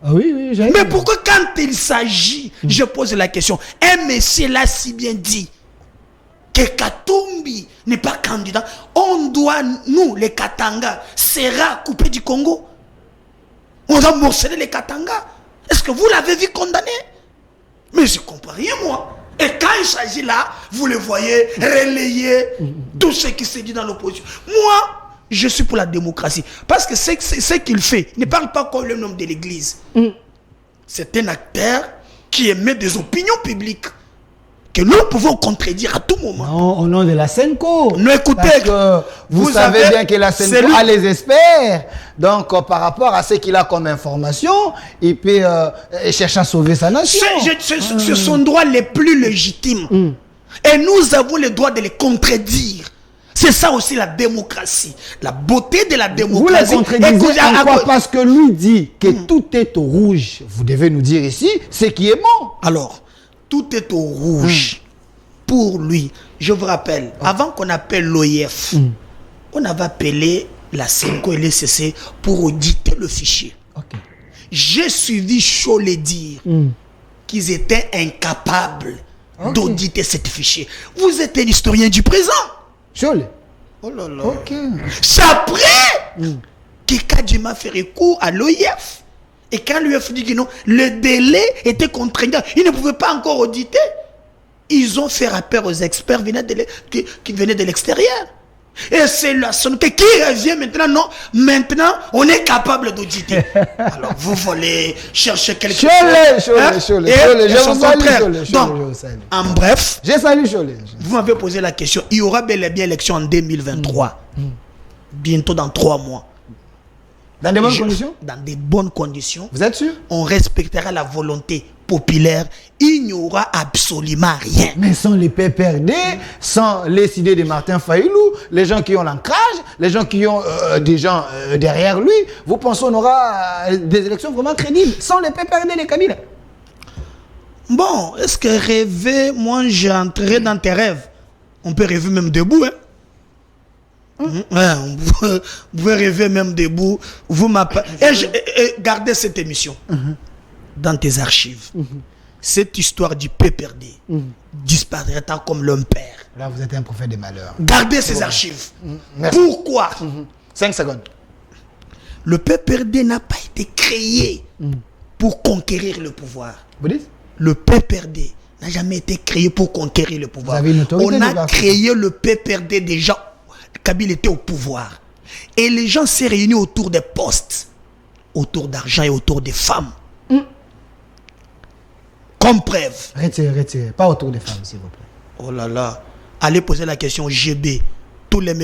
Ah oui. Mais pourquoi quand il s'agit, je pose la question, un monsieur l'a si bien dit que Katumbi n'est pas candidat, on doit, nous, les Katanga, sera coupé du Congo. On doit morceler les Katanga. Est-ce que vous l'avez vu condamné? Mais je ne comprends rien, moi. Et quand il s'agit là, vous le voyez relayer tout ce qui se dit dans l'opposition. Moi, je suis pour la démocratie. Parce que ce qu'il fait, il ne parle pas comme le nom de l'église. C'est un acteur qui émet des opinions publiques, que nous pouvons contredire à tout moment. Non, au nom de la Senco. Non, écoutez, parce que vous savez bien que la Senco a les experts. Donc, par rapport à ce qu'il a comme information, il peut chercher à sauver sa nation. Ce sont les droits les plus légitimes. Et nous avons le droit de les contredire. C'est ça aussi la démocratie. La beauté de la démocratie. Vous les contredisez encore parce que lui dit que tout est au rouge. Vous devez nous dire ici ce qui est bon. Alors, tout est au rouge pour lui. Je vous rappelle, avant qu'on appelle l'OIF, on avait appelé la Senco et le CC pour auditer le fichier. J'ai suivi Cholet dire qu'ils étaient incapables d'auditer ce fichier. Vous êtes un historien du présent. Cholet. Oh là là. C'est après que Kadjima fait recours à l'OIF. Et quand l'OIF dit que non, le délai était contraignant. Ils ne pouvaient pas encore auditer. Ils ont fait rappel aux experts qui venaient de l'extérieur. Et c'est la Senco qui revient maintenant. Non, maintenant, on est capable d'auditer. Alors, vous voulez chercher quelque chose. Cholet. Je vous salue, Donc, en bref, je salue Cholet. Vous m'avez posé la question. Il y aura bel et bien élection en 2023. Bientôt dans 3 mois. Dans de bonnes conditions? Dans de bonnes conditions. Vous êtes sûr? On respectera la volonté populaire. Il n'y aura absolument rien. Mais sans les PPRD, sans les idées de Martin Fayulu, les gens qui ont l'ancrage, les gens qui ont des gens derrière lui, vous pensez qu'on aura des élections vraiment crédibles sans les PPRD de Kabila? Bon, est-ce que rêver, moi j'entrerai dans tes rêves? On peut rêver même debout, hein? Vous pouvez rêver même debout. Vous m'appelez. Et gardez cette émission dans tes archives. Cette histoire du PPRD disparaîtra comme l'homme père. Là, vous êtes un prophète de malheur. Gardez ces archives. Pourquoi? 5 secondes. Le PPRD n'a pas été créé pour conquérir le pouvoir. Vous dites? Le PPRD n'a jamais été créé pour conquérir le pouvoir. Vous avez une autorité. On a créé le PPRD déjà. Kabila était au pouvoir. Et les gens s'est réunis autour des postes, autour d'argent et autour des femmes. Comme preuve. Retirez. Pas autour des femmes, s'il vous plaît. Oh là là. Allez poser la question au GB. Toutes les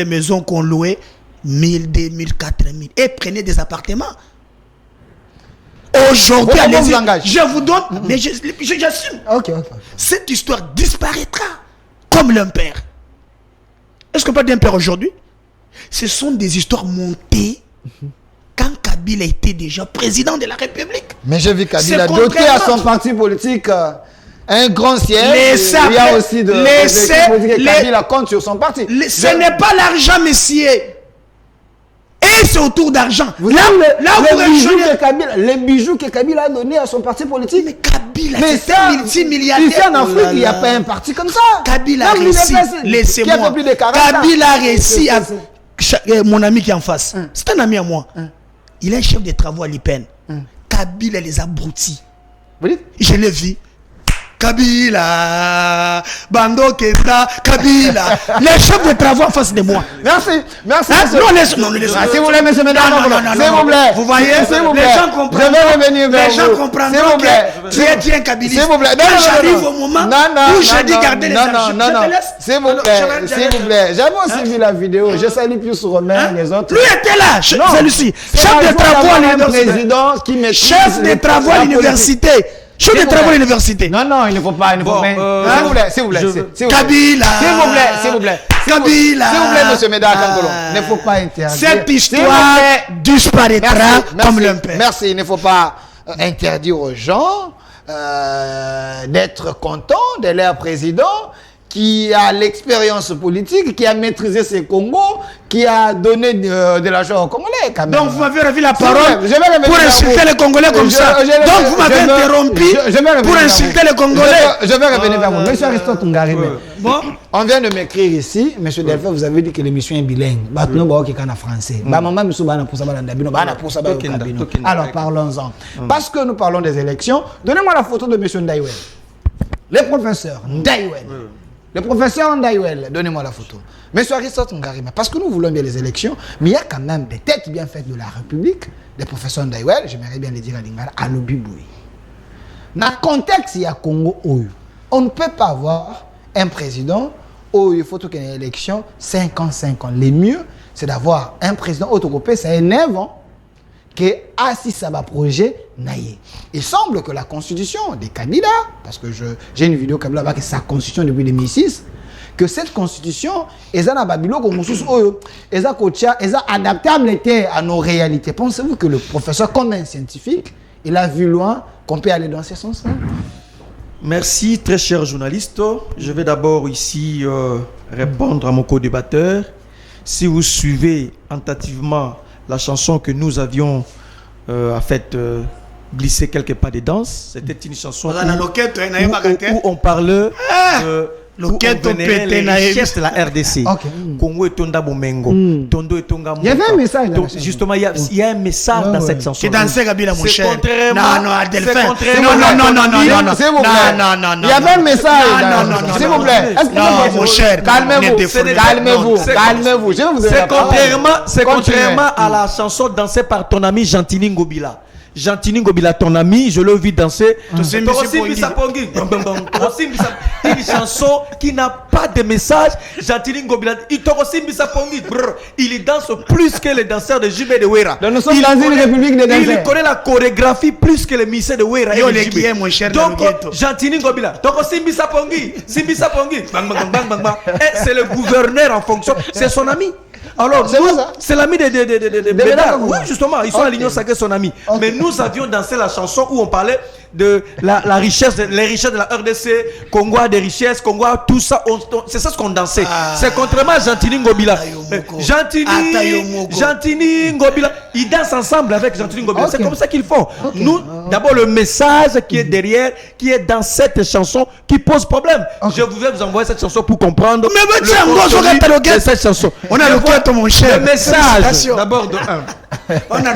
maisons qu'on louait, 1000, 2000, 4000. Et prenez des appartements. Aujourd'hui, allez-y. Je vous donne, mais j'assume. Ok. Cette histoire disparaîtra comme l'impère. Est-ce qu'on peut dire père aujourd'hui? Ce sont des histoires montées quand Kabila était déjà président de la République. Mais j'ai vu Kabila doté à son parti politique un grand siège. Il y a aussi Kabila compte sur son parti. Ce n'est pas l'argent, messieurs. Et c'est autour d'argent. Les bijoux que Kabila a donnés à son parti politique. Mais Kabila, c'est un multimilliardaire. Ici en Afrique, il n'y a pas un parti comme ça. Kabila a réussi. Laissez-moi. Kabila a réussi. Mon ami qui est en face, c'est un ami à moi. Il est chef de travaux à l'IPEN. Kabila les a broutis. Je l'ai vu. Kabila, Bando Kenta, Kabila, les chefs de travaux en face de moi. Merci. Non, s'il vous plaît, monsieur Médard, s'il vous plaît. Vous voyez, les gens comprennent. Je vais revenir vers vous. Les gens comprennent. S'il vous plaît. Tu es un Kabiliste. S'il vous plaît. Quand j'arrive au moment où j'ai dit garder les archives, non. S'il vous plaît. J'avais aussi vu la vidéo. Je salue plus Romain, les autres. Lui était là, celui-ci. Chef de travaux à l'université. Chef de travaux à l'université. Chef de travaux à l'université. Non, il ne faut pas. S'il vous plaît. Kabila. S'il vous plaît. Kabila. S'il vous plaît, monsieur Médard Kangolo. Il ne faut pas interdire. Cette histoire disparaîtra comme l'impère. Merci. Il ne faut pas interdire aux gens d'être contents de leur président qui a l'expérience politique, qui a maîtrisé ses Congos, qui a donné de l'argent aux Congolais. Quand même. Donc vous m'avez revu la parole pour insulter les Congolais comme ça. Donc vous m'avez interrompu pour insulter les Congolais. Je vais revenir vers vous. Monsieur Aristote Ngari. Bon. On vient de m'écrire ici, monsieur Delphin, vous avez dit que l'émission est bilingue. Français. Alors parlons-en. Parce que nous parlons des élections, donnez-moi la photo de monsieur Ndaiwel. Le professeur Ndaiwel. Le professeur Ndaiwel, donnez-moi la photo. Monsieur Aristote Ngarima, parce que nous voulons bien les élections, mais il y a quand même des têtes bien faites de la République, le professeur Ndaiwel, j'aimerais bien le dire à Lingala, à l'Obiboui. Dans le contexte, il y a Congo Oyo. On ne peut pas avoir un président où il faut qu'il y ait une élection 5 ans, 5 ans. Le mieux, c'est d'avoir un président autocopé, ça est 9 ans, qui assis à ma projet naïe. Il semble que la constitution des candidats, parce que j'ai une vidéo comme là-bas qui est sa constitution depuis 2006, que cette constitution est adaptable à nos réalités. Pensez-vous que le professeur, comme un scientifique, il a vu loin qu'on peut aller dans ce sens-là? Merci, très cher journaliste. Je vais d'abord ici répondre à mon co-débatteur. Si vous suivez attentivement la chanson que nous avions glissé quelque part des danses, c'était une chanson où on parle de les richesses de la RDC. Congo et Tonda Bomengo. Tondo et Tonga. Il y avait un message. Justement, il y a un message dans cette chanson. Qui dansait Kabila, mon cher. Non, Adelphin. Non, s'il vous plaît. Il y avait un message. S'il vous plaît. Non, mon cher. Calmez-vous. C'est contrairement à la chanson dansée par ton ami Gentini Ngobila. Gentini Ngobila, ton ami, je l'ai vu danser. Une chanson qui n'a pas de message. Gentini Ngobila, il danse plus que les danseurs de Jibé de Wera. Nous sommes dans une république de danseurs. Il connaît la chorégraphie plus que les misseurs de Wera. Donc, Gentini Ngobila, c'est le gouverneur en fonction. C'est son ami. Alors, c'est l'ami de Bédard. Oui, justement, ils sont à l'Union sacrée, son ami. Mais nous avions dansé la chanson où on parlait de la richesse, les richesses de la RDC, Congo a des richesses, Congo a tout ça. C'est ça ce qu'on dansait. C'est contrairement à Gentini Ngobila. Gentini Ngobila, ils dansent ensemble avec Gentini Ngobila. C'est comme ça qu'ils font. Nous, d'abord, le message qui est derrière, qui est dans cette chanson, qui pose problème. Je vais vous envoyer cette chanson pour comprendre. Mais cette chanson. On a le quête, mon cher. Le message, d'abord de 1.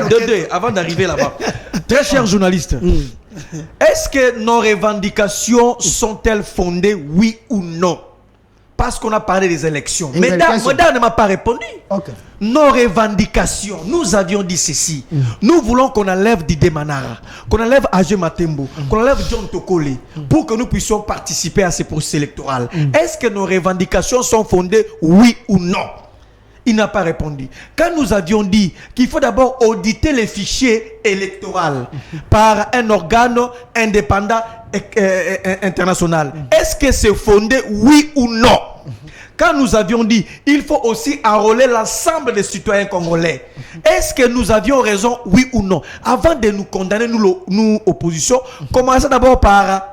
De 2, avant d'arriver là-bas. Très cher journaliste. Est-ce que nos revendications sont-elles fondées, oui ou non? Parce qu'on a parlé des élections. Mesdames ne m'a pas répondu. Nos revendications, nous avions dit ceci. Nous voulons qu'on enlève Didé Manara, qu'on enlève Agé Matembo, qu'on enlève John Tokole, pour que nous puissions participer à ces processus électoraux. Est-ce que nos revendications sont fondées, oui ou non? Il n'a pas répondu. Quand nous avions dit qu'il faut d'abord auditer les fichiers électoraux par un organe indépendant international, est-ce que c'est fondé, oui ou non? Quand nous avions dit il faut aussi enrôler l'ensemble des citoyens congolais, est-ce que nous avions raison, oui ou non? Avant de nous condamner, nous opposition, commençons d'abord par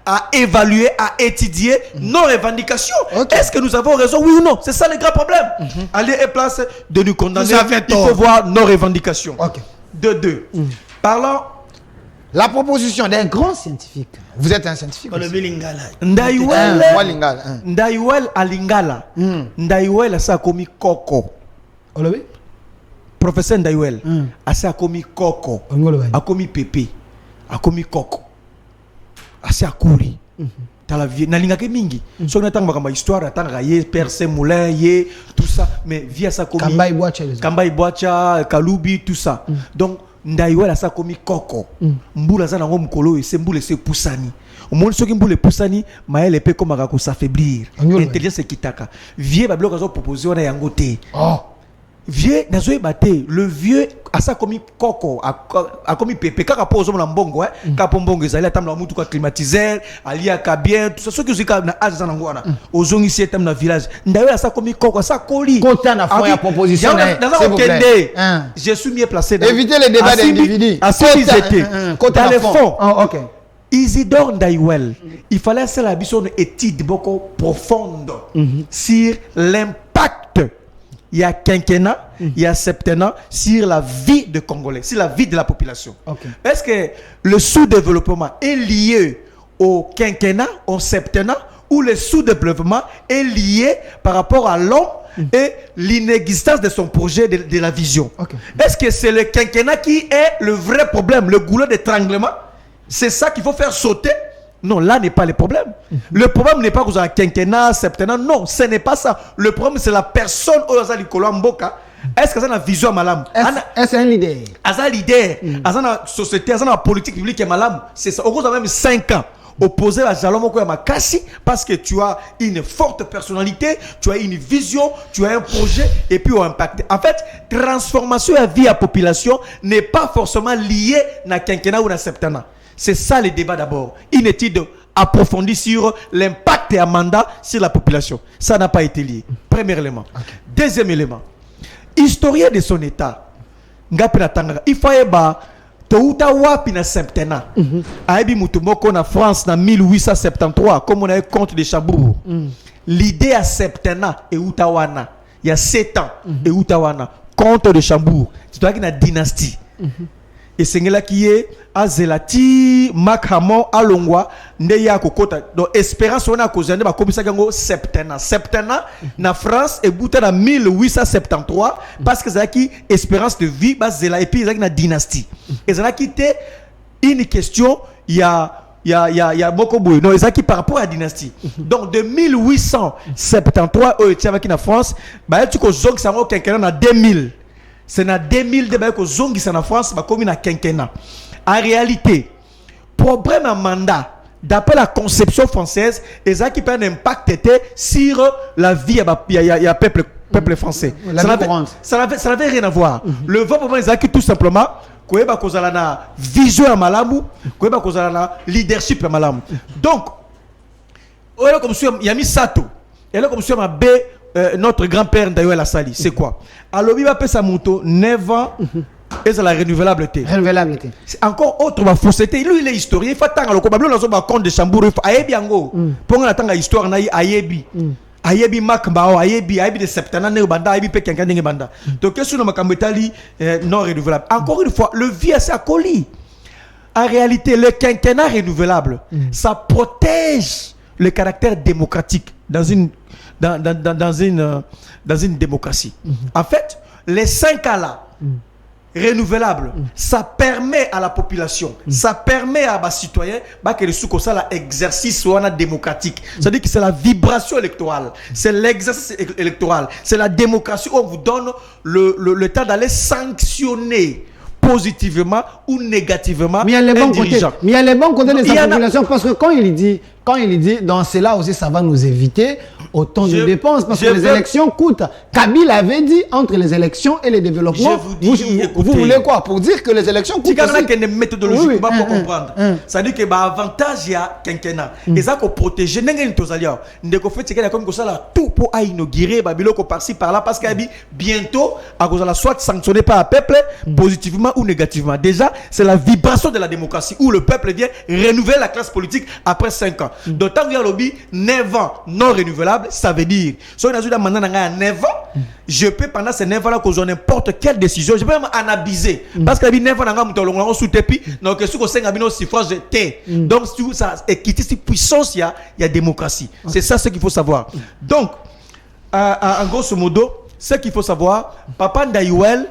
à évaluer, à étudier nos revendications. Est-ce que nous avons raison, oui ou non? C'est ça le grand problème. Allez et place de nous condamner. Il faut voir nos revendications. De 2. Parlons. La proposition d'un grand scientifique. Vous êtes un scientifique? Ndaiwel Alingala. Ndaiwel ça a commis Koko. Professeur Ndaiwel a commis Koko. A commis Pépé. A commis Koko. Assez à courir. Dans la vie, n'alingake mingi. Si on attend ma histoire, attend Raye, Percé, Moulin, Yé, tout ça, mais via sa commis. Kambai Boacha, Kaloubi, tout ça. Donc, Ndaiwel a sa commis Koko. Mboula zana ngom kolo et c'est mboule c'est poussani. Au moins ceux qui mboule poussani, maël épée comme agako s'affaiblir. Intelligence c'est kitaka. Vieux bablo kazo proposé on a yangote. Vieux nazoé baté, le vieux a ça commis Koko, a commis Pépé, quand pose on mbongo kapombongo ezali atamla mutu ka climatiseur, ali akabien, tout ça ceux qui zika na azana ngwana. Ozongi ici etam na village. Ndawe a ça commis Koko, ça coli. Côté na foi proposition. Je suis mieux placé dans. Évitez les débats d'individus. Dans les fonds. Isidore Ndaiwel, il fallait faire la vision d'une étude beaucoup profonde sur l'impact. Il y a quinquennat, il y a septennat sur la vie des Congolais, sur la vie de la population. Est-ce que le sous-développement est lié au quinquennat, au septennat, ou le sous-développement est lié par rapport à l'homme et l'inexistence de son projet, de la vision? Est-ce que c'est le quinquennat qui est le vrai problème, le goulot d'étranglement? C'est ça qu'il faut faire sauter? Non, là n'est pas le problème. Le problème n'est pas que vous avez un quinquennat, septennat. Non, ce n'est pas ça. Le problème, c'est la personne où vous avez Mboka. Est-ce que ça a une vision malam? Est-ce un leader? Est-ce un leader? Est-ce une société? Est-ce une politique publique qui est malam? C'est ça. Au cours de même 5 ans. opposé à Jalomoko Yamakasi parce que tu as une forte personnalité, tu as une vision, tu as un projet et puis au impact. En fait, transformation à vie à population n'est pas forcément liée à quinquennat ou à septennat. C'est ça le débat d'abord. Une étude approfondie sur l'impact et un mandat sur la population. Ça n'a pas été lié. Premier élément. Okay. Deuxième élément. Historien de son état. Il faut Touta wapi na septennat. Aibi mutumoko na France na 1873 comme on a eu compte de Chabourou. L'idée à septennat et Utawana. Il y a 7 ans et Utawana. Compte de Chabourou. C'est toi qui na dynastie. Et c'est là qui est Azelati, Makhamon, Alongwa, Ndeya Kokota. Donc espérance on a causé ba comme ça gango septennat. Septennat na France et bouta na 1873 parce que c'est qui espérance de vie bas Zela et puis c'est na dynastie. Et c'est là qui était une question il y a beaucoup de non, c'est qui par rapport à la dynastie. Donc de 1873 au Tchava qui na France, bah tu ko zong ça quelqu'un na 2000. C'est en 2000 que zongi en France va comme une quinquennat. En réalité, problème à mandat d'après la conception française, et ça qui peut un impact sur la vie à peuple français. Ça n'avait rien à voir. Le vrai problème c'est que tout simplement quoi ba kozala na vision à malamu, quoi ba kozala na leadership à malamu. Donc, comme sur Yami Sato, et là comme sur ma B notre grand-père d'ailleurs la sali, c'est quoi? Alors il va payer sa moto 9 ans et c'est la renouvelabilité. Renouvelabilité. C'est encore autre ma fausseté. Lui il est historien, il faut attendre le combat dans son compte de Chambourou, il faut ayebi ango. Pour attendre l'histoire na ayebi. Ayebi makmbao, ayebi de septennat ne banda, ayebi pe kenkan ne banda. Donc qu'est-ce que nous makambetali non renouvelable. Encore une fois, le vie c'est à colis. En réalité, le quinquennat renouvelable, ça protège le caractère démocratique dans une démocratie. En fait, les 5 ans là, renouvelables, ça permet à la population, ça permet à les citoyens que le sous ça l'exercice soit démocratique. C'est-à-dire que c'est la vibration électorale, c'est l'exercice électoral, c'est la démocratie où on vous donne le temps d'aller sanctionner positivement ou négativement. Mais il y a les bons côtés. Mais il y a les bons côtés de sa population parce que quand il dit, dans cela aussi, ça va nous éviter autant de dépenses parce que les élections coûtent. Kabila avait dit entre les élections et les développements. Vous voulez quoi? Pour dire que les élections coûtent. Il y a une méthodologie pour comprendre. Ça dit que l'avantage il y a quinquennat. Et ça qu'on protège. Fait comme ça tout pour inaugurer Babylone par-ci par-là parce qu'il y a bientôt à cause de la soit sanctionné par le peuple positivement ou négativement. Déjà, c'est la vibration de la démocratie où le peuple vient renouveler la classe politique après 5 ans. D'autant qu'il y a lobby 9 ans non renouvelable, ça veut dire si on a eu maintenant 9 ans, je peux pendant ces 9 ans là causer n'importe quelle décision, je peux même analyser parce que la 9 ans on sous tapis donc ce qu'on sait que suffrage T. Donc ça équité si puissance il y a démocratie. C'est ça ce qu'il faut savoir. Donc en grosso modo, ce qu'il faut savoir, Papa Ndayouel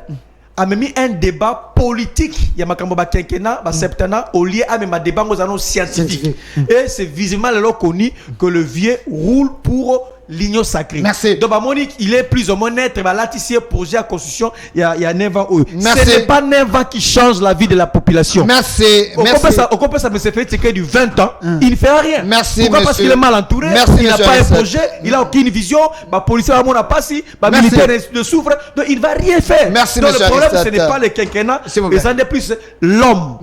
a mis un débat politique, il y a ma quinquennat, septennat, au lieu à même un débat scientifique. Et c'est visiblement connu que le vieux roule pour l'union sacrée. Merci. Donc, Monique, il est plus ou moins net, là, ici, projet à construction, il y a 9 ans. Ce n'est pas 9 ans qui change la vie de la population. Merci. On peut ça, mais c'est fait, c'est que du 20 ans, il ne fait rien. Merci. Pourquoi? Parce qu'il est mal entouré, il n'a pas un projet, il n'a aucune vision, ma police n'a pas si, ma militaire ne souffre, donc il ne va rien faire. Merci, donc, le problème, ce n'est pas le quinquennat, mais ça n'est plus l'homme.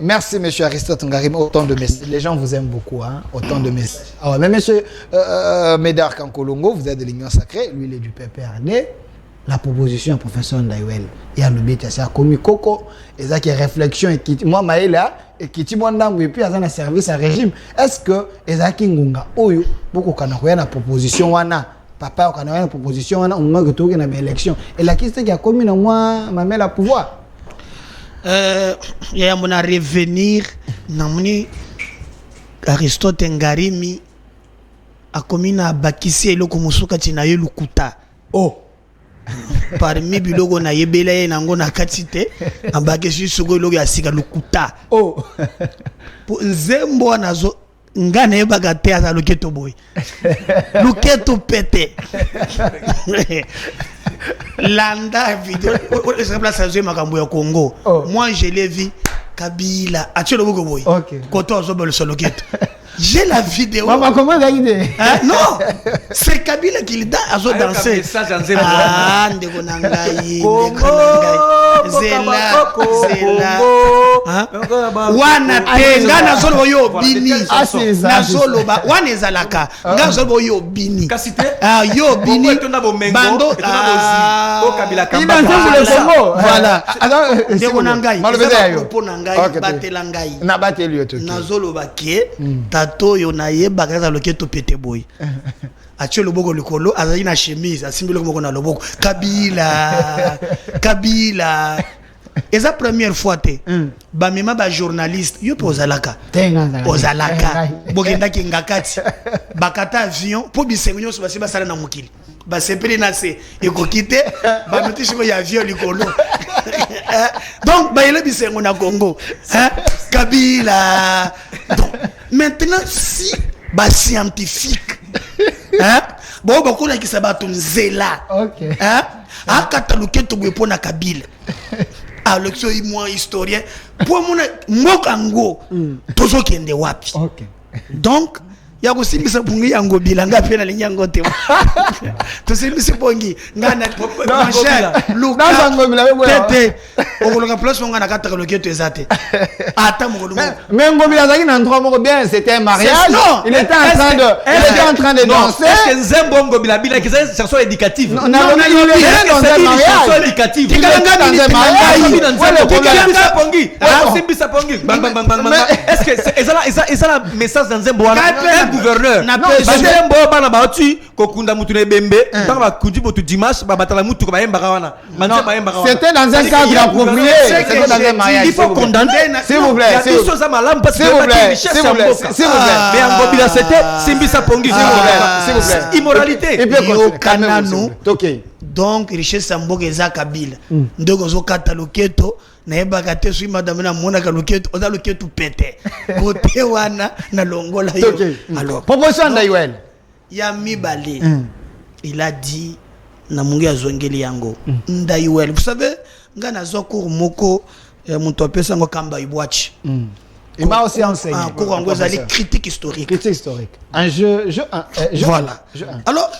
Merci, monsieur Aristote Ngarim. Autant de messages. Les gens vous aiment beaucoup, hein. Autant de messages. Ah ouais, mais monsieur Médard Kankolongo, vous êtes de l'Union Sacrée, lui il est du PPRD. La proposition du professeur Ndayouel, il y a le BT, c'est à Komi Koko, et ça qui est réflexion, et qui, moi, Maïla, et qui dit, moi, et puis, il y a un service à régime. Est-ce que, Ezaki Ngunga, Oyo, beaucoup quand on a une proposition, wana, papa, quand on a une proposition, wana, on a une élection. Et la question qui a commis, moi, ma mère, la pouvoir. Il y a mon revenir, namuni, Aristote Ngarimi, a commis na bakisi eloko musuka tina ye lukuta. Oh. Parmi biloko na yebela ye nango na katite, a bakisi sugo logo ya sika lukuta. Oh. Pour nzembo nazo ngane bagate asa loketo boy. Loketo pété. Landa vidéo, c'est la makambo ya Congo. Moi je l'ai vu Kabila. As-tu le beau boy? Ok. Quand on a le soloquette. J'ai la vidéo. Maman, comment t'as idée? Non, c'est Kabila qui a dansé. Ah, ndeko nangai. Zela. Wana tenga na solo yo bini. Na solo ba wana ezalaka. Nga solo yo bini. Ah yo bini. Bando Kabila il danse pour le Congo. Voilà. Ndeko nangai. Malobeza yo. Batela ngai. Na bateli yo to. Na solo ba ke tato yo na yeba kaza loketo pete boy. Atie loboko likolo azali na chemise asimbile komoko na loboko Kabila et la première fois te ba mema ba journaliste yo pozalaka bogenda kingakati bakata avion po bisengo nyo so basiba sala na mokili ba sepeli na se ekokite ba metishi ko ya avion likolo donc ba yele bisengo na Congo Kabila. Donc maintenant si ba scientifique bon beaucoup là qui s'abattent Zela akataluketo bwe pona Kabila Alexio moi historien pour mon mokango tozo kende wapi. Donc ya kusimbisa bungi yango bilanga pena linyango te to simbisa bongi ngana mon cher Luka tete okoloka place ngana kataka loketo ezate ata mokolo mais ngobila zaki na endroit moko bien, c'était un mariage. Il était en train de danser. Est-ce que Nzembo ngobila bila qui c'est chanson éducative? Non, dans un mariage éducative. Est-ce que c'est la message dans Nzembo gouverneur Nzembo bana baoti kokunda mutu na bembe tant ba kundi botu dimanche ba batala mutu ko ba yemba wana c'était dans un cadre approprié, c'était dans un mariage. Il faut condamner s'il vous plaît, s'il vous plaît, mais en Ngobila c'était Simbisa Pongi, s'il vous plaît, immoralité et puis donc richesse Samboga eza Kabila ndoko zo kata loketo na yebaka te sui madame na mona ka loketo oza loketo pete côté wana na longola yo. Alors proposition d'Ayuel ya mibale il a dit na mungi azongeli yango Ndayuel. Vous savez ngana zokour moko muto apesa ngo kamba ibwachi il m'a aussi enseigné cours en gozali critique historique un jeu voilà. Alors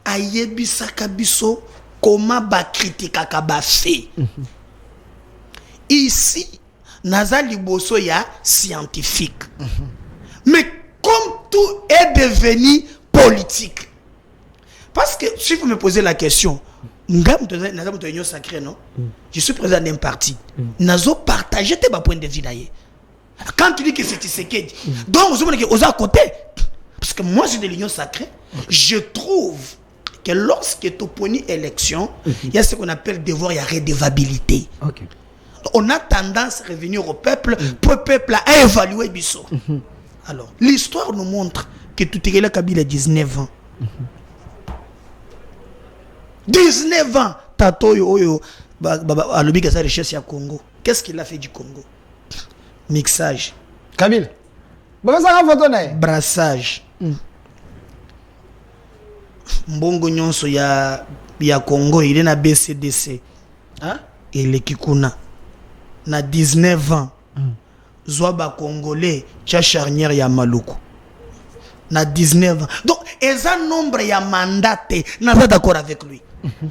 ayebisa kabiso comment ba critique ka ba fait ici naza liboso ya scientifique mais comme tout est devenu politique, parce que si vous me posez la question naza sacré non, je suis président d'un parti nazo partager tes points de vue d'ailleurs. Quand tu dis que c'est Tshisekedi donc vous savez que aux à côté, parce que moi je suis de l'union sacrée, je trouve que lorsque tu poni élection, il y a ce qu'on appelle devoir et redevabilité. On a tendance à revenir au peuple pour le peuple à évaluer Bisso. Alors, l'histoire nous montre que tout est là Kabila 19 ans. 19 ans, Tato Yoyo, à l'objet de sa richesse à Congo. Qu'est-ce qu'il a fait du Congo? Mixage. Kabila. Brassage. Mbongo nyonso ya Congo il est na BCDC et le Kikuna na 19 ans Zouaba Congolais tcha charnière ya Maluku na 19 ans. Donc un nombre ya mandaté n'a pas d'accord avec lui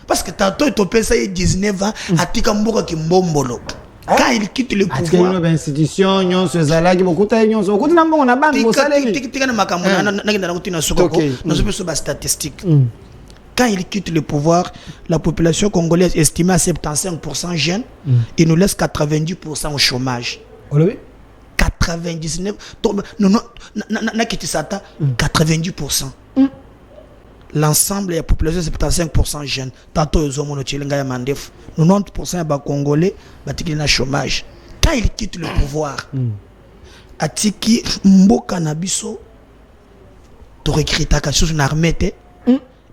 parce que Tato est opé ça 19 ans atika mboka kimbombolo. Quand il quitte le pouvoir, institution nyonso ezalaki bokuta nyonso okuti na mbongo na banki bosaleli tika na makambo na kutina sokoko na sopeso ba statistique. Quand il quitte le pouvoir, la population congolaise estimée à 75% jeunes, il nous laisse 90% au chômage. 99 non na quitté ça 90%. L'ensemble de la population 75% jeunes. Tantôt ils ont mon chilenga ya mandef. 90% ba congolais batiki na chômage. Quand il quitte le pouvoir, atiki mboka na biso to recruter ka chose na armée te.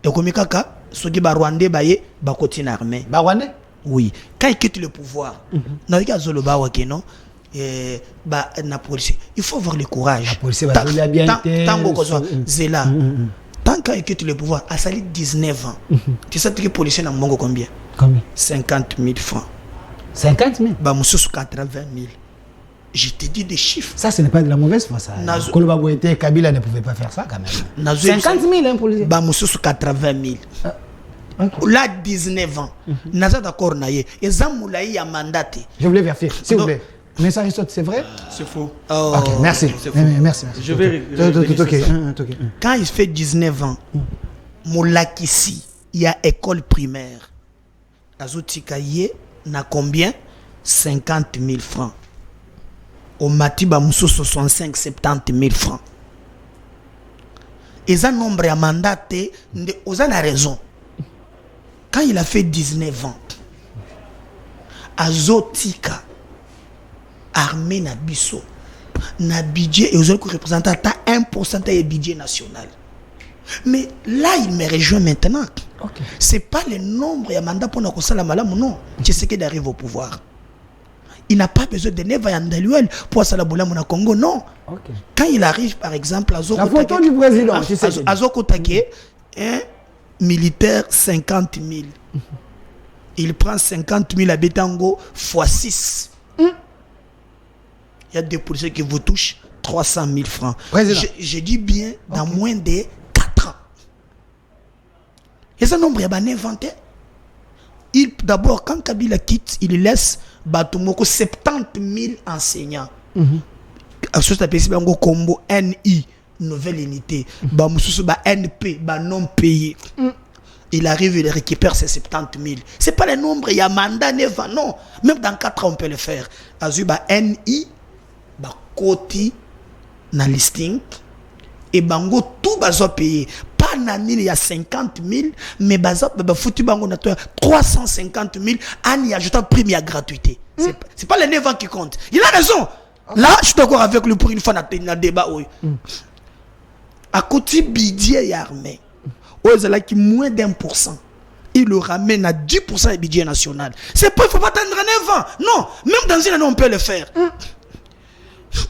Et comme kaka soki ba rwandais baye ba continue armée. Ba rwandais? Oui. Quand il quitte le pouvoir, na yika zoloba wakeno ba na police. Il faut avoir le courage. La police va bien tango ko zela. Tant qu'il quitte le pouvoir, à sali 19 ans. Tu sais que les policiers n'ont combien? 50 000 francs. 50 000? Bah, monsieur, 80 000. Je te dis des chiffres. Ça, ce n'est pas de la mauvaise foi, ça. Koloba Bouete, Kabila ne pouvait pas faire ça quand même. 50 000 hein, pour les... Bah, monsieur, 80 000. Okay. Là, 19 ans. Naza d'accord, naïe. Et Zamoulaï a mandaté. Je voulais vérifier, s'il vous plaît. Mais ça risque, c'est vrai? C'est faux. Oh. Ok, merci. Merci. Je vais... Quand il fait 19 ans, Moulakissi, il y a école primaire. Azotikaye, n'a combien? 50 000 francs. Au Matiba Moussou 65-70 000 francs. Et un nombre à mandaté, vous avez raison. Quand il a fait 19 ans, Azotika, armée Nabiso, na budget, et vous avez représenté 1% du budget national. Mais là, il me rejoint maintenant. Okay. Ce n'est pas le nombre de mandats pour nous faire la malam, non. C'est ce qui arrive au pouvoir. Il n'a pas besoin de Neva Yandaluel pour faire la boulame au Congo, non. Okay. Quand il arrive, par exemple, à Zoko, la photo du président, à Zoko Take, un militaire 50 000. Il prend 50 000 à Betango fois 6. Il y a des policiers qui vous touchent 300 000 francs. Je dis bien dans moins de 4 ans. Et ce nombre est inventé. D'abord, quand Kabila quitte, il laisse Batumoko 70 000 enseignants. Sur ce pays, il combo NI, nouvelle unité. NP, non payé. Il arrive, il récupère ses 70 000. Ce n'est pas le nombre, il y a mandat, non. Même dans 4 ans, on peut le faire. Azuba NI, Koti, na listing, et bango tout bazo payé. Pas nanil, il y a 50 000, mais bazo, foutu bango na 350 000, en y ajoutant prime à gratuité. C'est pas les 9 ans qui comptent. Il a raison. Là, je suis d'accord avec lui pour une fois dans le débat. À côté budget et armée, qui moins d'1%, il le ramène à 10% du budget national. C'est pas, il ne faut pas attendre 9 ans. Non, même dans une année, on peut le faire.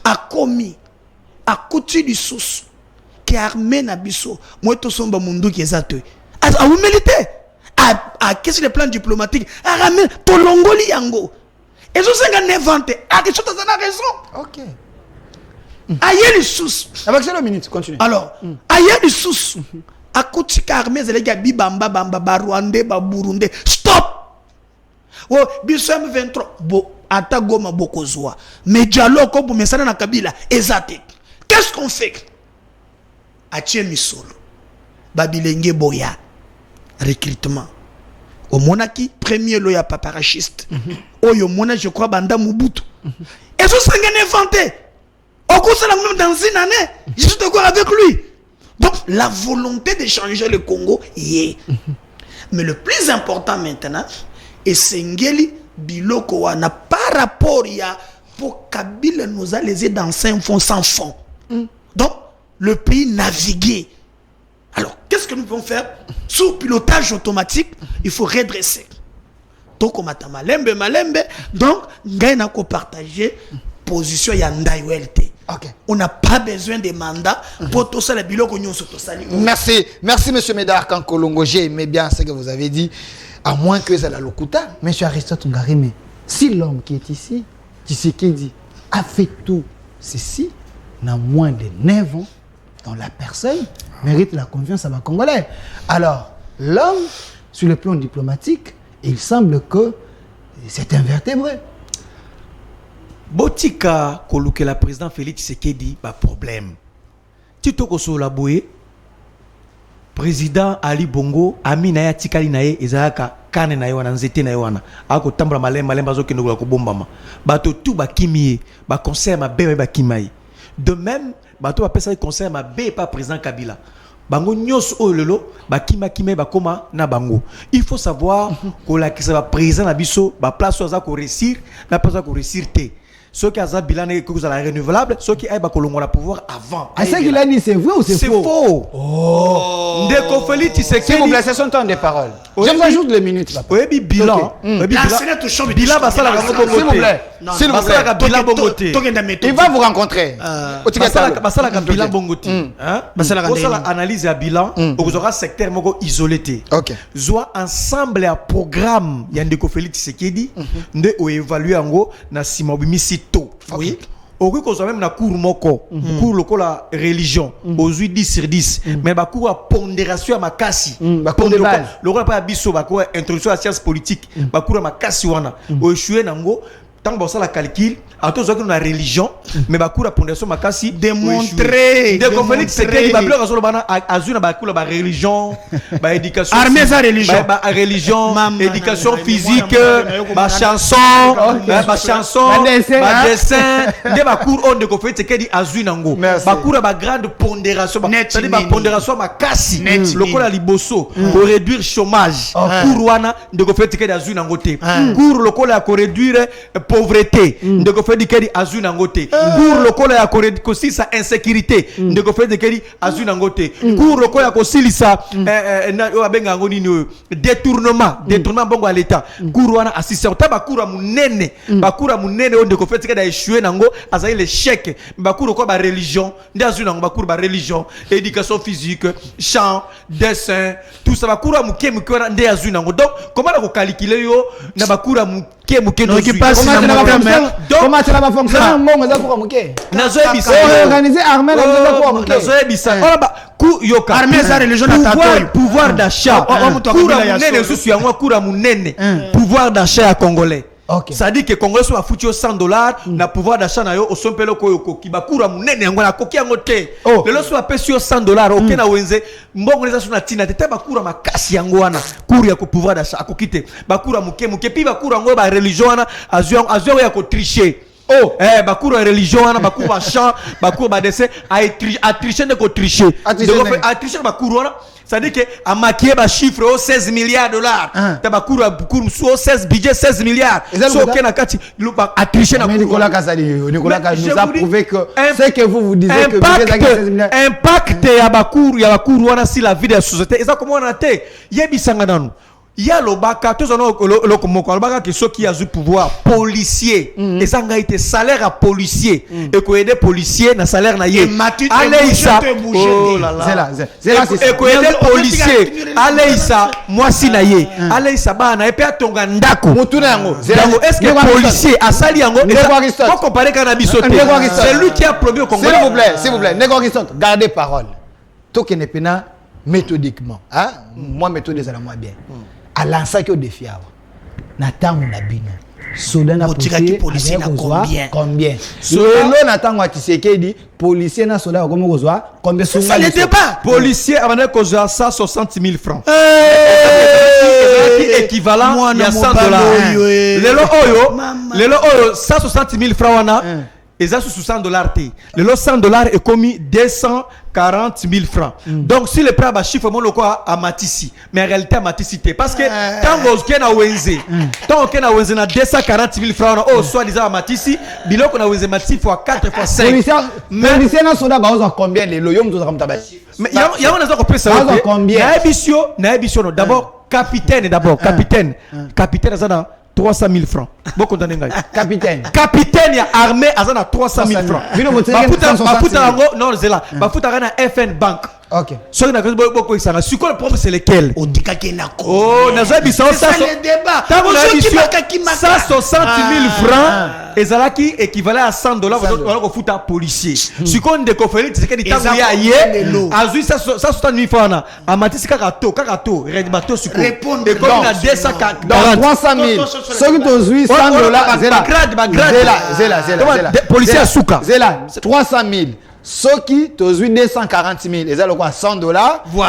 A commis, à côté du sous, qui a armé Nabiso, moi, tout son bamundu qui est à toi. À vous militer. Qu'est-ce que le plan diplomatique? À ramener tout l'ongoli yango. Et je sais qu'on est inventé. Quelque chose a raison. Ok. Aïe les sous. Avec ça, 2 minutes, continue. Alors, aïe les sous. À côté de l'armée, c'est les gars, Bamba, Rwandais, Burundais. Stop! Oh, Bissam 23. Bon, Atagoma Bokozwa. Mais dialogue comme Messana na Kabila. Exact. Qu'est-ce qu'on fait? Atie Misolo. Babilenge Boya. Recrutement. Au Monaki, premier loya paparachiste. Oyo Mona, je crois, Banda Mobutu. Et ce serait inventé. Au cours de la même dans une année, je suis d'accord avec lui. Donc, la volonté de changer le Congo y est. Mais le plus important maintenant, et Sengeli Biloko Wana, par rapport à pour Kabila nous a laissé dans 5 fonds sans fond. Donc, le pays naviguer. Alors, qu'est-ce que nous pouvons faire? Sous pilotage automatique, il faut redresser. Donc, Gaïna ko partager position Yanda ULT. Okay. On n'a pas besoin de mandat pour tout ça, les biloko nous sont tous allés. Merci, monsieur Médard Kankolongo. J'ai aimé bien ce que vous avez dit, à moins que ça la locuta. Monsieur Aristote Ngarime, si l'homme qui est ici, Tshisekedi, a fait tout ceci, dans moins de 9 ans, dans la personne mérite la confiance à ma Congolais. Alors, l'homme, sur le plan diplomatique, il semble que c'est invertébré. Botika koluke la président Félix Tshisekedi ba problème. Tito koso la boye président Ali Bongo ami na ya tikali na ye ezaka kane na ye wana nzete na ye wana ako tambula malemba zo kendo ko bombama bato tout ba kimie ba conseil ma bebe ba kimai de même bato ba pesa conseil ma be pas président Kabila bango nyos o lelo ba kima ba koma na bango. Il faut savoir que la qui ça va président na biso ba place za ko réussir na place ko réussir te. Ceux qui ont bilan que vous avez renouvelable, ceux qui aiment le pouvoir avant. Est-ce qu'il a dit c'est vrai ou c'est faux? C'est faux. Oh. Ndeko Félix Tshisekedi. S'il vous plaît, c'est son temps de parole. Je vous ajoute les minutes. Oui, bilan. Bilan, s'il vous plaît. S'il vous plaît. Il va vous rencontrer. Basala bilan bongoti. Basala analyse à bilan. Vous aurez secteur moko isolé. Ok. Soit ensemble à programme Ndeko Félix Tshisekedi. De évaluer en gros na simobimisi. Oui. au qu'on soit même na cours moko cours le la religion aux 10 sur 10 mais ba cours à pondération à makasi ba cours de base le roi pas biso ba cours introduction à la science politique ba cours à makasi wana au échoué nango tant que ça la calcul à tous ceux qui ont la religion mais ba cours à pondération makasi démontrer de conflit c'est que ba blog sur bana azuna ba cours ba religion ba éducation armée sa religion ba religion éducation physique ba chanson ba dessin de ba cours on de conflit c'est que di azuna ngo ba cours ba grande pondération c'est ba pondération makasi le la liboso pour réduire chômage cours wana de conflit c'est que di azuna ngo te cours le la pour réduire pauvreté de conflit di kedi azuna ngote pour lokola ya kosisa insécurité de conflit de kedi azuna ngote pour lokola ya kosilisa na abenga ngoni ni détournement bongo à l'état cour wana assistant ta bakura munene on de conflit de échouer nango azaï l'échec bakura ko ba religion ndi azuna ngo bakura ba religion éducation physique chant dessin tout ça bakura muke wana ndi azuna ngo donc comment la ko calculer yo na bakura muke qui passe comment ça va fonctionner mbongo za kwa muke nazo ebisa organiser armée na kwa muke nazo ebisa oba ku yoka armée sa religion na pouvoir d'achat kura munene susu yango kura munene pouvoir d'achat ya congolais. Okay. Ça dit que Congolais soit foutu $100 na pouvoir d'achat na yo au sompelo ko ki bakura munene yango na koki yango te le lo soit pesi $100 OK na wenze mbongo leza suna tina te bakura makasi yango wana kuru ya ko pouvoir d'achat akokite bakura muke pi bakura ngo ba religion wana azio ya ko tricher bakura religion wana bakura chant bakura dessin a tricher de ko tricher a tricher bakura wana ça dit que a maquiller ba chiffre au 16 milliards $. Ta bakura bakura au 16 budget 16 milliards. So kena kati a tricher na Nicolas Kasali Nicolas Kasali nous a prouvé que c'est que vous disiez que budget 16 milliards impact ya bakura wana si la vie de la société et ça comment on a été yebisanga nanu ya lobaka tous on komoko lobaka que ceux qui a du pouvoir policier et ça a été salaire à policier et ko aider policier na salaire na ye allez ça oh là là et ko aider policier allez ça moi si na ye allez ça bana et puis atonga ndako mutuna yango est-ce que policier a sali yango pour comparer cannabis c'est lui qui a produit au Congo s'il vous plaît Nego Christophe gardez parole to que ne pena méthodiquement moi méthode ça la moi bien à lancer que défi avant natango na bino soldat na policier na combien solo natango Tshisekedi policier na soldat comme kozwa combien ça le débat policier avant kozwa 160 000 francs équivalent à $100 lelo oyo 160 000 francs wana et ça sous $100 té le $100 est commis 240 000 francs donc si le prix ba chiffre mon loko à Matissi mais en réalité à Matissi parce que tant que na wenze na 240 000 francs soit disant à Matissi biloko na wenze Matissi fois 4 fois 5 policier na soda ba combien les loyom to comme tabac mais il y a on a compris ça combien na émission d'abord capitaine azana 300 000 francs. Bon contenez ngai. Capitaine ya armée azana 300 000 francs. Non, c'est là. Bafuta kana FN Bank. OK. So na kazo beaucoup ça. Ce que le problème c'est lequel? On dit qu'ena ko. Oh, nazo bisa ça. C'est le débat. 160 000 francs ezalaki équivalent à $100 on ko futa policier. Ce qu'on de conférence c'est que di tangu ya ye azui 160 000 francs na amatisi kakato red bateau siko. Répondre et comme na 240 300 000 ce qui tozui $100 zela policier asuka zela 300 000 ce qui tozui 240 000 et ça le quoi $100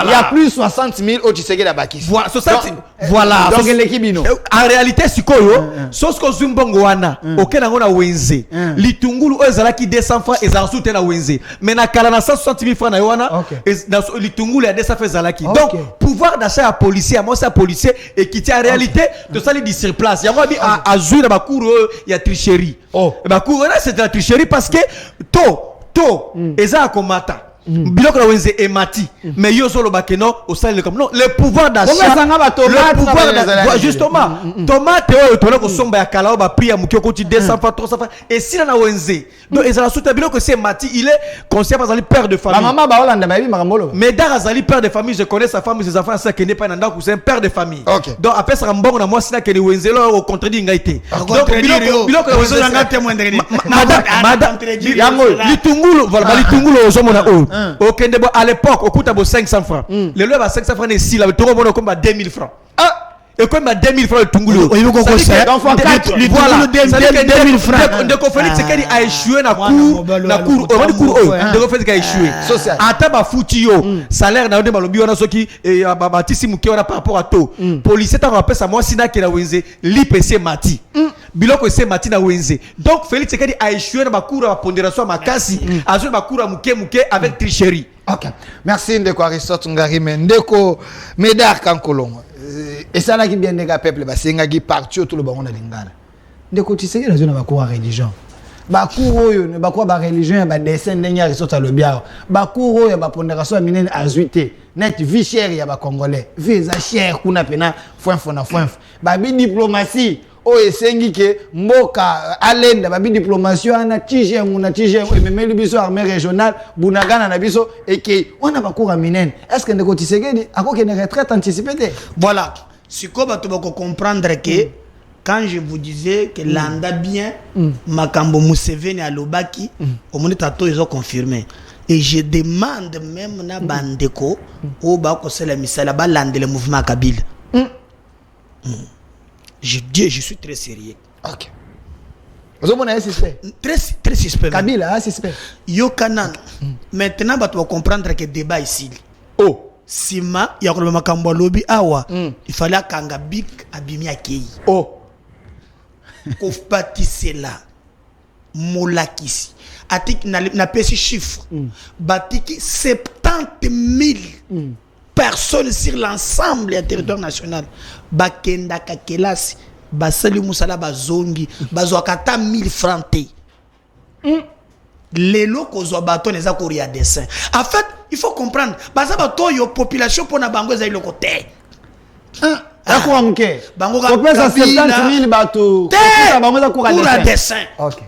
il y a plus 60 000 au Tshisekedi la baki voilà 60 voilà donc l'équipe en réalité sikoyo ce que zumbongo wana okenango na wenze litungulu ezalaki 200 francs ezala soute na wenze mais na kala na 160 000 francs na wana litungulu ya 200 francs ezalaki donc pouvoir d'achat à policier moi c'est policier et qui en réalité de ça les sur place yango bi a jouer na bakuru ya tricherie bakuru là c'est de la tricherie parce que to eza komata biloko na wenze emati mais yo solo bakeno au sein comme non le pouvoir d'achat justement tomate oyo tona ko somba ya kala ba prix ya muki okoti 200 fois 300 fois et si na wenze donc ezala souta biloko c'est mati il est conscient pas père de famille maman ba olanda ba bi makamolo mais dar azali père de famille je connais sa femme ses enfants ça qui n'est pas nanda c'est un père de famille donc après ça mbongo na moi sina ke ni wenze lo au contredit ngaité donc biloko wenze nga témoin de madame litungulu voilà litungulu ozomona o okende bo à l'époque okuta bo 500 francs le loi ba 500 francs ici là toro mono comme 2000 francs et comme 2000 francs le tungulu il faut qu'on sait voilà 2000 francs de Félix Tshisekedi a échoué na cour on dit cour de Félix a échoué ata ba futi yo salaire na ndeba lobi wana soki ba tisi muke wana par rapport à to policier ta rappelle ça moi sina ke na wenze l'IPC mati biloko c'est mati na wenze donc Félix Tshisekedi a échoué na ba cour ba pondération makasi azo ba cour muke avec tricherie. OK, merci Ndeko Aristote Ngarime Ndeko Médard Kankolongo et ça là qui bien des peuple ba senga qui parti tout le bango na lingala Ndeko Tshisekedi na zona ba cour religion ba cour oyo ne ba quoi ba religion ba descend ndenge Aristote le biao ba cour oyo ba pondération minene azuité net vie chère ya ba congolais visa cher kuna pena foin ba bi diplomatie o esengi ke mboka alenda ba bi diplomatie ana tige ememeli biso armée régionale bunagana na biso et que on a ba cour minene est-ce que Ndeko Tshisekedi ako ke ne retraite anticipée voilà si ko ba to ba comprendre que quand je vous disais que landa bien makambo Museveni à Lobaki au monde tato ils ont confirmé et je demande même na bandeko au ba ko sala misala ba lande le mouvement Kabila je dis je suis très sérieux. OK. Vous avez un suspect très suspect. Kabila suspect. Yo kanan. Maintenant tu vas comprendre que débat ici. Oh, sima ya ko makambo lobi awa il fallait kanga big abimi akei. Oh. Kofatisela molakisi atik na pesi chiffre batiki 70,000 personnes sur l'ensemble du territoire national bakenda ka kelasi basali musala bazongi bazwakata 1000 francs te lelo kozwa bato neza ko ria dessin en fait il faut comprendre baza bato yo population pona bango za iloko te Ako amke. Bango ka pesa 70,000 bato. Te bango za cour à dessin. OK.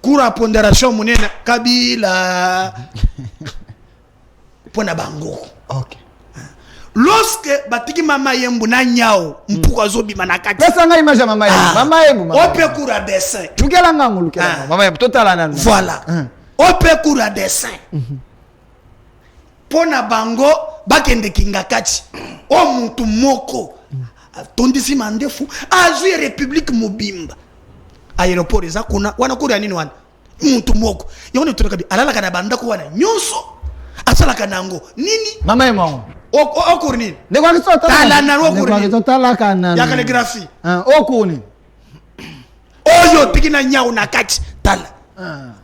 Cour à pondération monena Kabila. Pona bango. OK. Lorsque batiki mama yembu na nyao mpuka zobi manakati. Pesa nga image mama yembu. Mama yembu. Ope cour à dessin. Lukela ngangu lukela. Mama yembu total nan. Voilà. Ope cour à dessin. Pona bango bakende kingakati o muntu moko tondisi mandefu azwi république mobimba aéroport eza kuna wana kuri nini wana muntu moko yone tutoka alala kana banda ko wana nyonso asala kanango nini mama yemo o kuri nini ndeko akisota tala na ro kuri ndeko akisota kana ya calligraphie o kuni oyo tikina nyao na kati tala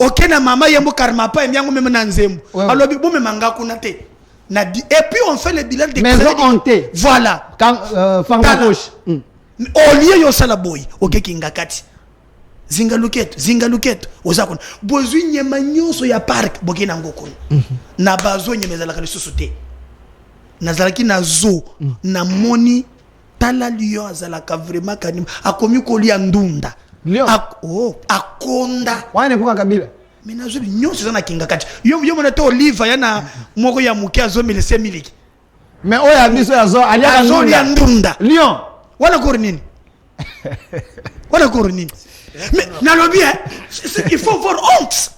okena mama yembo karma pa emyango meme na nzembo alobi bome manga kuna te. Et puis on fait le bilan de maison hantée. Voilà. Quand Fangakosh. Au lieu yo sala boy, OK kingakati. Zingaluket, ozakon. Bozwi nyema nyonso ya park bokina ngoko. Na bazo nyemezala kali société. Nazalaki na zo na moni tala lion azalaka vraiment kanima akomi ko lia ndunda. Lion. Akonda. Wane kwa Kabila. Mais na zobi nyonso za na kingakati yo mona to olive yana moko ya mukia zo milese miliki mais oya biso ya zo aliaka ndunda lion wala kor nini mais na lobi il faut voir honte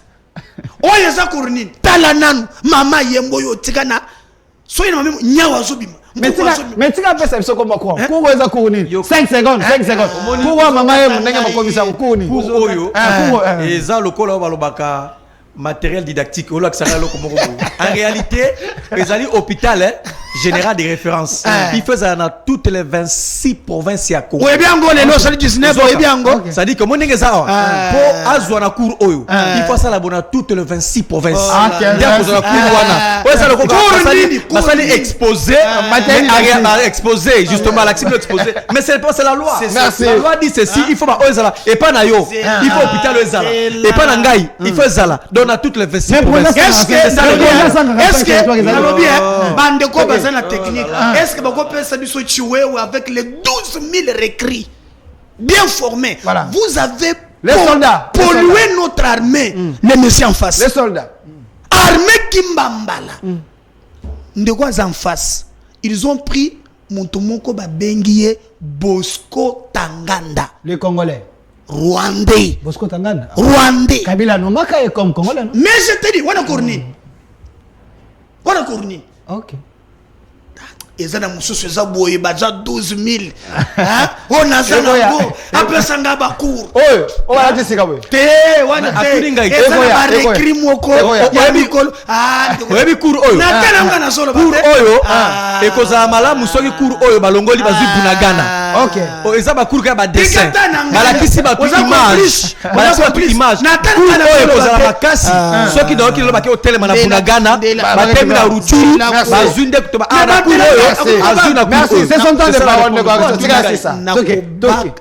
oya za kor nini tala nanu mama yembo yo tikana so ina mama nyawa zobi mais tika pesa biso ko mako ko weza ko nini 5 secondes ko mama yembo ndenge makomisa ko nini pour oyo eza lokola balobaka matériel didactique au lac Saralo comme en réalité les alliés hôpital général de référence. Il faisait dans toutes les 26 provinces à Congo. Oui, bien, ça dit 19, oui, bien, ça dit que mon nègre ça, pour Azouana Cour Oyo, il faut ça la bonne toutes les 26 provinces. Il y a besoin de Cour ouais, ça le Cour, ça dit exposé, exposé, justement, l'accès exposé. Mais c'est pas la loi. La loi dit ceci, il faut pas Ozala, et pas Nayo, il faut hôpital Ozala, et pas Nangaï, il faut Zala. Donc, on a toutes les 26 provinces. Est-ce que, bande quoi, la technique, est-ce que vous pouvez ça du ou avec les 12 000 recrues bien formés, vous avez les soldats pollué notre armée, les messieurs en face. Les soldats. Armée Kimbambala. De quoi en face? Ils ont pris Montomoko Babengie Bosco Tanganda. Les Congolais. Rwandais. Bosco Tanganda. Rwandais. Kabila Nomaka est comme Congolais, non? Mais je te dis, on a Kourni. Ok. Et ça, dans ce ça, boye, baza 12 000. On a ça, après ça, on a bakour. Oh, on va dire c'est comme ça. On a récrit mon corps. On a mis cour. On a mis cour. Cour oyo. Et que ça mala musogi cour oyo balongoli bazu bunagana. Ok. Oh, ça ba cour ka ba dessin. Malakisi ba tu image. Malakisi ba tu image. Cour oyo ko za makasi. Ceux qui doivent qui le ba au télé mana bunagana. Ba temi na ruchuru. Bazu ndek to ba ara cour oyo. Merci, c'est son temps de parole. C'est ça.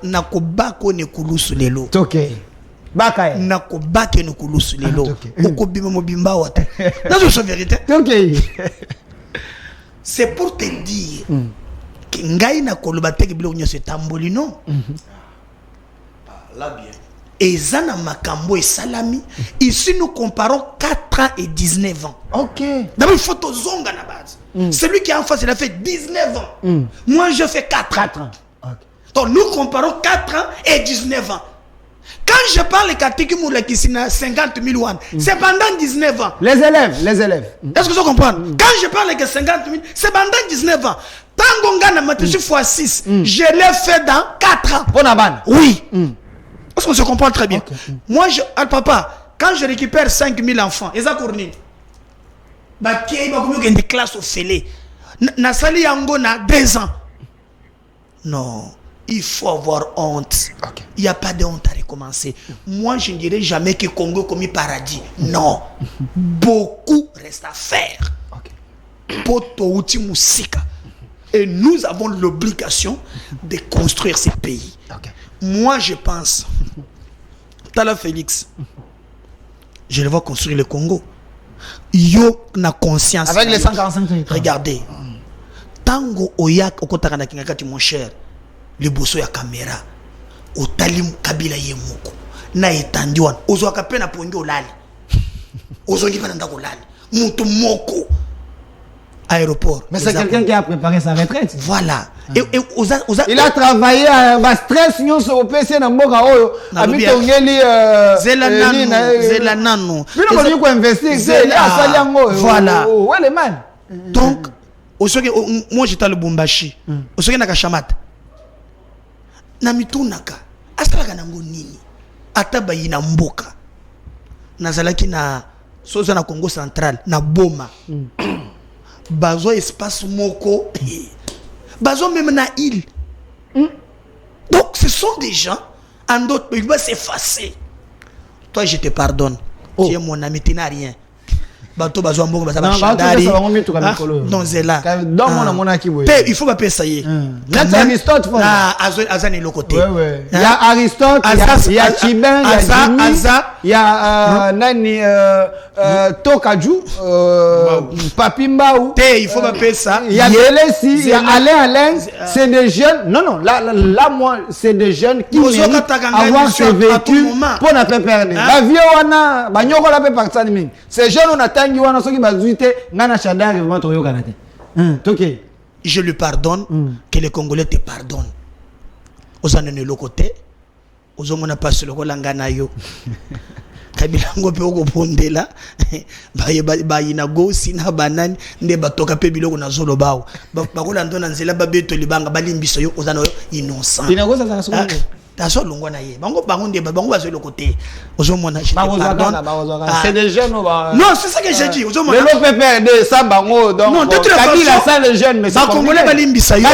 Nakobako ne kulusu lelo. Toké. Bakaye. Nakobake ne kulusu lelo. Okobima mobimba wata. C'est la vérité. Toké. C'est pour te dire que ngai na kolobate ke bilo nyose tamboli non. Là bien. Et Zana Makambo et Salami, ici nous comparons 4 ans et 19 ans. Ok. D'abord, il faut que zonga na base. Celui qui est en face, il a fait 19 ans. Moi, je fais 4 ans. Okay. Donc, nous comparons 4 ans et 19 ans. Quand je parle de Katiki Moulakisina 50 000 wans, c'est pendant 19 ans. Les élèves. Est-ce que vous comprenez? Quand je parle de 50 000, c'est pendant 19 ans. Tangonga na matushi fois 6, je l'ai fait dans 4 ans. Bonaban. Oui. Est-ce qu'on se comprend très bien? Okay. Moi, papa, quand je récupère 5 000 enfants, ils ont couru. Il y a des classes au fêlé. Nasali Yango na 2 ans. Non, il faut avoir honte. Okay. Il n'y a pas de honte à recommencer. Moi, je ne dirais jamais que Congo a commis paradis. Non. Beaucoup reste à faire. Poto uti musika. Et nous avons l'obligation de construire ces pays. Okay. Moi, je pense, Tala Félix, je le vois construire le Congo. Yo na conscience. Avec les 145 territoires. Regardez. Tango oyak okotaka kingakati mon cher. Le bosso ya caméra. Otalim kabila yemoko. Na etandiwan. Ozo akapena pongi olali. Ozo ngi pananda kolali. Mutu moko. Aéroport. Mais c'est quelqu'un qui a préparé sa retraite. Voilà. Il a travaillé à stress nous sur le PC na mboka oyo abitongeli zela nano. Bino ko ko investir asali yango. Voilà. Ouais man. Donc moi j'étais à Lubumbashi. Osoki na kashamata. Na mitunaka. Asalaka nango nini? Ata bayina mboka. Nazalaki na soza na Congo central na Boma. Bazo espace moko. Bazo même na île. Donc ce sont des gens en d'autres pays va s'effacer. Toi je te pardonne. Tu es mon ami, tu n'as rien. Bato bazo moko baza chandari. Non c'est là. Dans mon aki boy. Il faut pas payer ça y est. Là Aristote fond. Ah azani le côté. Ouais. Il y a Aristote, il y a Chibin, il y a Jimmy, il y a nani Tokaju, Papimbaou. Il faut pas payer ça. Il y a Yelesi, il y a Alain, c'est des jeunes. Non, là moi c'est des jeunes qui méritent avoir ce véhicule pour ne pas perdre. La vie wana banyoko la pe partir mingi. Ces jeunes on attend je lui pardonne, que les Congolais te pardonnent. Aux années de l'autre côté, aux hommes n'a pas sur le Rolangana yo. Kabilango pe oko pondela, ba ina go sina banani nde batoka pe biloko na zolo bao. Ba ko lando na nzela ba beto libanga balimbiso yo ozana yo innocent. Ina go ça Taso longwa na ye. Bango va sur le côté. C'est des jeunes. Non, c'est ça que j'ai dit. Le PPRD, ça bango donc. Non, de toute façon, ça les jeunes mais c'est congolais balimbisa yo.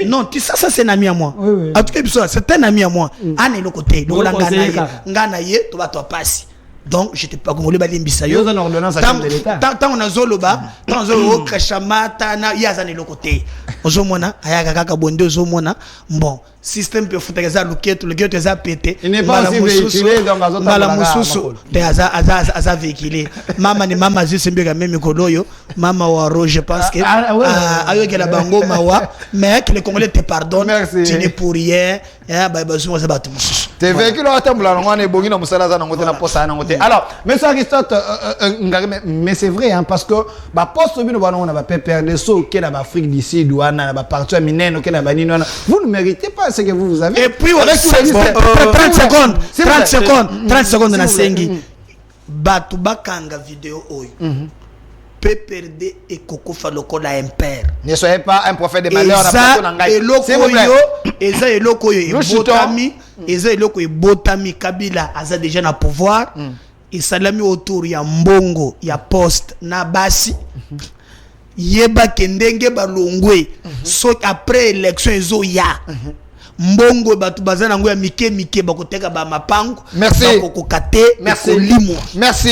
Non, ça c'est un ami à moi. En tout cas, c'est un ami à moi. Ane le côté, ngana ye, to va to passer. Donc, j'étais pas congolais balimbisa yo. Tant on a zoloba, tant on zolo kreshama tana yazane le côté. Ozomona, ayaka kaka bonde ozomona. Bon, système peut foutre ça le quête ça pété. Il n'est pas aussi véhiculé donc la mususu te aza véhiculé. Mama ni mama juste mbeka même koloyo, mama waro je pense que ayo que la bango mawa, mais que les Congolais te pardonnent, tu n'es pour rien. Tes véhicules ont été alors, monsieur Aristote, mais c'est vrai, hein, parce que poste on a PPRD, l'Afrique d'ici, vous ne méritez pas ce que vous avez. Et puis, 30 secondes de la sengi. Batubakanga vidéo oyo. PPRD et Koko Faloko la impère. Ne soyez pas un prophète de malheur. Eza eloko yo botami Kabila aza déjà na pouvoir. Et salami autour ya mbongo ya poste na basi. Yeba kendenge balongwe. So après élection ezo ya. Mbongo batu bazana ngo ya mike bakoteka ba mapango. Merci.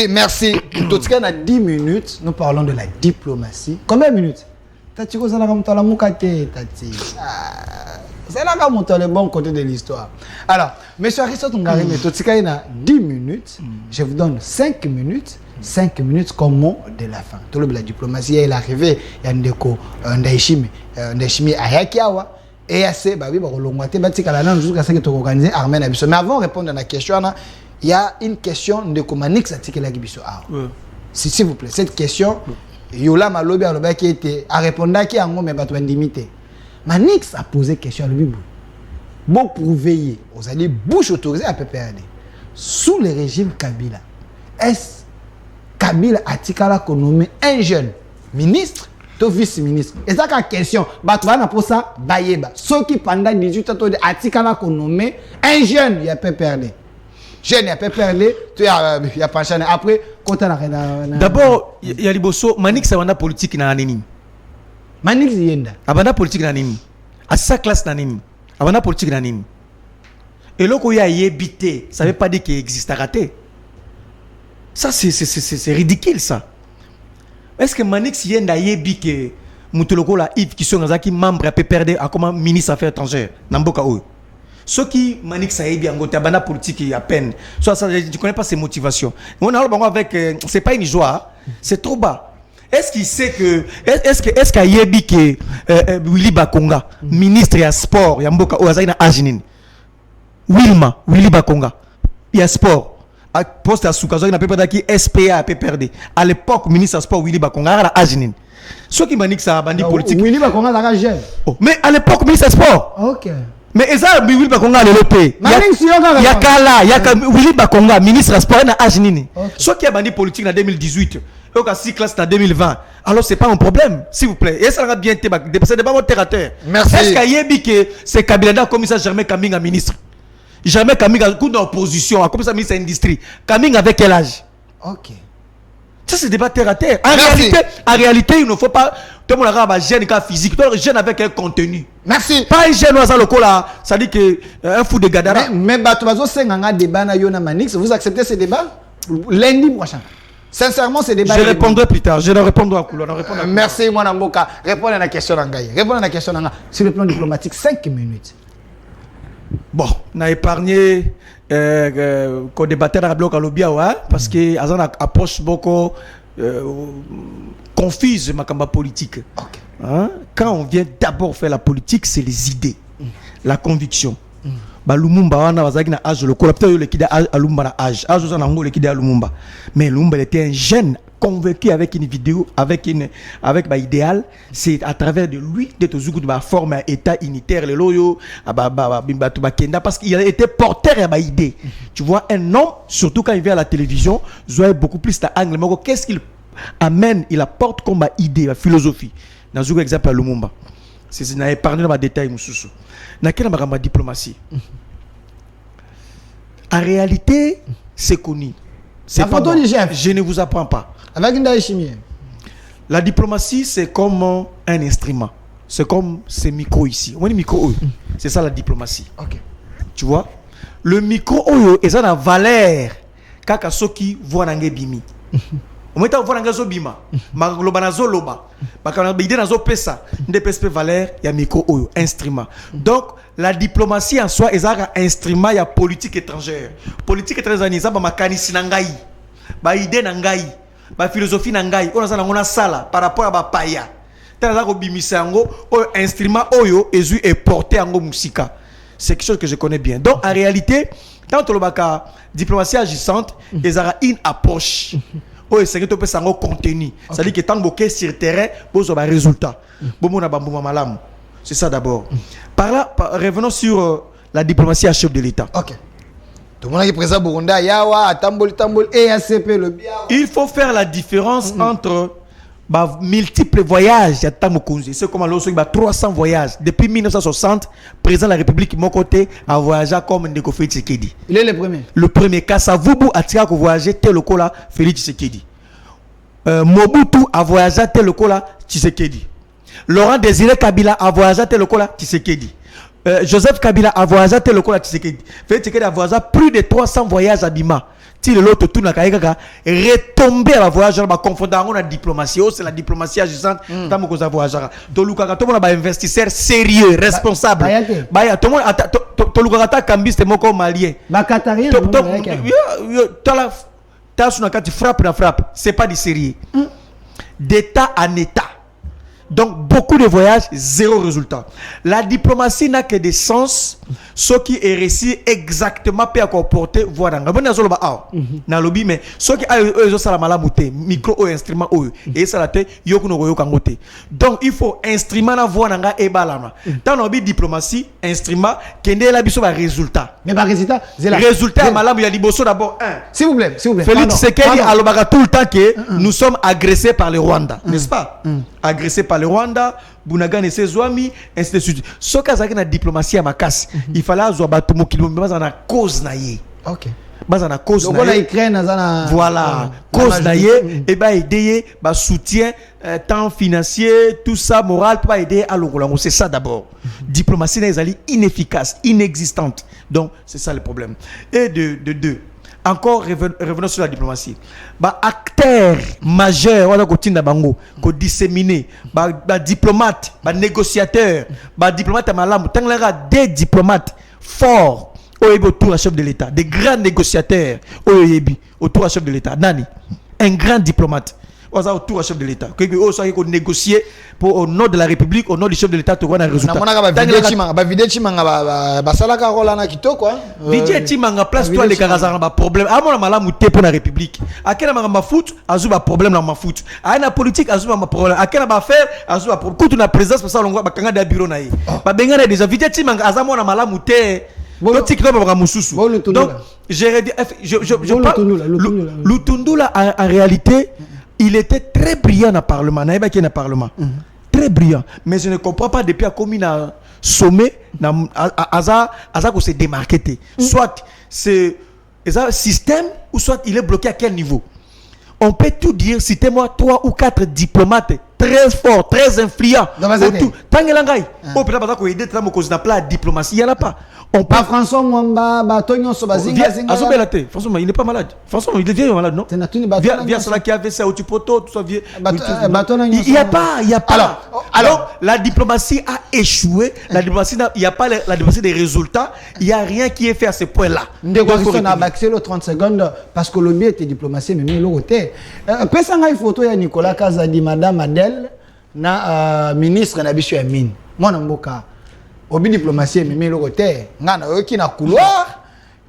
Merci. Tout ce qu'on a 10 minutes, nous parlons de la diplomatie. Combien de minutes? Tati ko sala comme la mukate tati. C'est là qu'on monte le bon côté de l'histoire. Alors, monsieur Aristote Ngari, tout ce qu'on a 10 minutes, je vous donne 5 minutes. 5 minutes comme mot de la fin. Tout le la diplomatie est arrivé, il y a ndeko Ndaishimi Ayakiawa. Et assez, mais avant de répondre à la question, il y a une question de comment Manix s'il vous plaît, cette question, Yola Malobi qui était à répondre à qui en mais pas limité. Manix a posé question à lui. Bon pour veiller, vous allez bouche autorisée à PPRD. Sous le régime Kabila, est-ce Kabila a-t-il qu'on nomme un jeune ministre? Vice-ministre. Et ça, la question, tu vas pour ça, Bayeba. Ceux qui pendant 18 ans, Atikala qu'on nommé un jeune, il y a pas perdu. Jeune, il y a pas perdu, il y a pas changé. Après, quand on a d'abord, il y a Liboso, Manix, c'est un politique na anini. Manix, il y a un politique na anini. À sa classe na anini. Un politique na anini. Et là, quand il y a yébité, ça ne veut pas dire qu'il existe à rater. Ça, c'est ridicule, ça. Est-ce que Manix yenda yebi que Moutoloko la Yves qui sont membre à PPRD à comme ministre des Affaires étrangères Namboka ou ceux qui Manix a yebi en bana politique à peine soit ça je connais pas ses motivations on a avec c'est pas une joie c'est trop bas est-ce qu'il sait que est-ce qu'il yebi que Willy Bakonga ministre ya sport ya Mboka ou azina Ajinin Willy Bakonga ya sport à poste à Soukazo, il n'a pas perdu SPA à PPRD. À l'époque, ministre du sport Willy Bakonga à Ajinin. Ceux qui m'ont dit que ça a bandit politique. Willy Bakonga à la jeune. Mais à l'époque, ministre du sport. Ok. Mais ça, Willy Bakonga à l'EP. Il y a Kala, il y a Willy Bakonga, ministre du sport à Ajinin. Ceux qui a bandit politique en 2018, et au cas 6 classes en 2020. Alors, ce n'est pas un problème, s'il vous plaît. Et ça va bien être dépassé. C'est pas mon terre à terre. Merci. Est-ce qu'il y a dit que c'est Kabila commissaire Germain Kaming à ministre? Jamais Kaming a coup d'opposition, comme ça, ministre de l'Industrie. Kaming avec quel âge? Ok. Ça, c'est débat terre à terre. En réalité, il ne faut pas. Tout le monde a un jeune physique, tout le jeune avec un contenu. Merci. Pas un jeune dans le là, ça dit que un fou de Gadara. Mais Batuazo, c'est un débat na Yona Manix. Vous acceptez ce débat lundi prochain? Sincèrement, c'est débat. Je répondrai plus tard. Je leur répondrai à Koulou. Merci, mon Amboka. Répondez à la question d'Angaï. Sur le plan diplomatique, 5 minutes. Bon, on a épargné qu'on débattait dans le bloc à l'Obia, parce que Azan approche beaucoup confuse ma campagne politique. Okay. Hein? Quand on vient d'abord faire la politique, c'est les idées, la conviction. Lumumba wana wazaki na âge le collecteur le kida à Lumumba na âge ça na ngo le kida à Lumumba mais Lumumba était un jeune convaincu avec une vidéo avec idéal c'est à travers de lui de tozuku de forme état unitaire le loyo bimba kenda parce qu'il était porteur à idée. Tu vois un homme surtout quand il vient à la télévision zoe beaucoup plus ta angle mais qu'est-ce qu'il amène il apporte comme idée la philosophie dans un exemple à Lumumba c'est na épargné dans ma détail mususu na quelle ma diplomatie en réalité c'est connu, c'est pas bon. Je ne vous apprends pas avec une chimie. La diplomatie c'est comme un instrument, c'est comme ce micro ici, on dit micro c'est ça la diplomatie. OK, tu vois le micro oyo est la valeur kaka soki voit nangé bimi au moins voit nangé zo bima ma loba na zo loba bakana bide na zo pesa nde pesa valeur ya micro oyo instrument. Donc la diplomatie en soi est un instrument ya politique étrangère ni za ba makanisi na ngai ba idée na ngai ba philosophie na ngai on a ngona sala par rapport à ba paya tala ko bimisa yango oyo instrument oyo ezu est porté yango musika. C'est quelque chose que je connais bien. Donc, en réalité, quand on a diplomatie agissante, il y a une approche. C'est que tu peux s'en contenu. C'est-à-dire que tant que sur le terrain, vous avez un résultat. C'est ça d'abord. Par là, revenons sur la diplomatie à chef de l'État. Ok. Tout le monde est présent au Burundi, Yawa, Tambol, et ACP, le bien. Il faut faire la différence entre multiples voyages. C'est comme à 300 voyages. Depuis 1960, président de la République, mon côté, a voyagé comme Ndeko Félix Tshisekedi. Il est le premier. Le premier cas, Savubu a tiré à voyager tel le là Félix Tshisekedi. Mobutu a voyagé tel le là Tshisekedi. Laurent Désiré Kabila a voyagé tel le là Tshisekedi. Joseph Kabila a voyagé tel le là Tshisekedi. Félix Tshisekedi a voyagé plus de 300 voyages à Bima. Si l'autre tourne à Kaïkaka, retomber à la voyage, on va confondre avec la diplomatie. C'est la diplomatie agissante. Tant que ça voyage. Tout le monde a un investisseur sérieux, responsable. Tout le monde a un cambiste malien. Qatarien. Tu frappes. C'est pas du sérieux. D'état en état. Donc, beaucoup de voyages, zéro résultat. La diplomatie n'a que des sens, ce qui est réussi exactement peut comporter, voilà. Na lobby, mais ce qui a ça la malamouté, micro ou instrument ou et ça la tête, yokuno yokangote. Donc, il faut instrument na voix et balama. Dans la diplomatie, instrument, kende la biso ba résultat. Mais ba résultat, c'est la résultat malam il y a liboso d'abord un. S'il vous plaît. Félix Tshisekedi a l'obaka tout le temps que nous sommes agressés par le Rwanda, n'est-ce pas? Agressés par le Rwanda, Bunagan et ses amis, ainsi de suite. Ce cas avec la diplomatie à ma casse, il fallait avoir batumo qui nous met en cause naïe. Ok. Bas en cause naïe. Donc on a Ukraine voilà, cause naïe et bah aider, bah soutien, temps financier, tout ça moral pour aider à l'Ongolango. C'est ça d'abord. Diplomatie n'est inefficace, inexistante. Donc c'est ça le problème. Et de deux. Encore revenons sur la diplomatie. Acteur majeur, on a continué bango, ko disséminer, diplomate, négociateur, diplomate à malam, tant des diplomates forts autour du chef de l'État, des grands négociateurs autour du chef de l'État. Nani, un grand diplomate. Autour du chef de l'État. Que soit négocier pour au nom de la République, au nom du chef de l'État, tu vois un résultat. Place-toi les Karazara, pas problème. À mon malam ou pour la République. À quel moment ma foot, azuba problème dans ma foot. À la politique, azuba ma problème. À quel moment faire, azuba problème. Quand on a présence, pour ça on voit bakanga da bureau naï. Ba bengana déjà vite timanga azamo na malam ou te. Donc, je parle. Lutundula en réalité. Il était très brillant dans le Parlement. Très brillant. Mais je ne comprends pas depuis qu'il y a un sommet, Aza s'est démarqué. Soit c'est un système, ou soit il est bloqué à quel niveau. On peut tout dire, citez-moi 3 ou 4 diplomates très forts, très influents. Tant que l'angaï, on peut pas aider la diplomatie, il n'y en a pas. On peut François Mwamba, Tonyo Sobazinga, François, il n'est pas malade. François, il est vieux malade, non? Viens cela qui avait ça au Tupoto, tout ça vieux. Il n'y a pas. Alors, la diplomatie a échoué. La diplomatie, il n'y a pas la diplomatie des résultats. Il n'y a rien qui est fait à ce point-là. On a baxé le 30 secondes parce que le mieux était diplomatie, mais l'autre était. Pesanga une photo de Nicolas Kazadi, Madame Adèle, ministre Nabisu Amine. Moi, Namboka. Au diplomatie, mais le côté, qui n'a couloir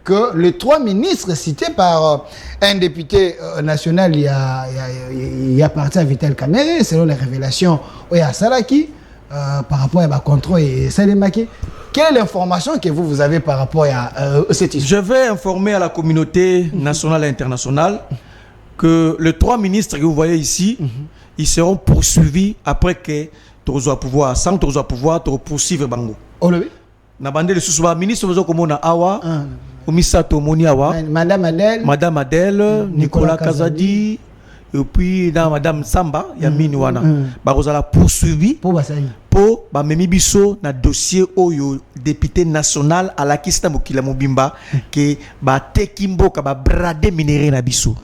que les 3 ministres cités par un député national il y a parti à Vital Kamerhe, selon les révélations il y a Salaki par rapport à contrôle et Salemaki. Quelle est l'information que vous avez par rapport à cette histoire? Je vais informer à la communauté nationale et internationale que les 3 ministres que vous voyez ici, ils seront poursuivis après que tozo pouvoir sans tozo pouvoir to poursuivre bango. Olobi. Na bande le sous ministre vous komona awa. Omisato moni awa. Madame Adèle, Nicolas Kazadi. Et puis dans Madame Samba, Yamini Wana, Barozala poursuivi pour Memi Bisso na dossier oyo député national à la Kista Mokila Mobimba que ba tekimbo ka ba brade minéré na biso.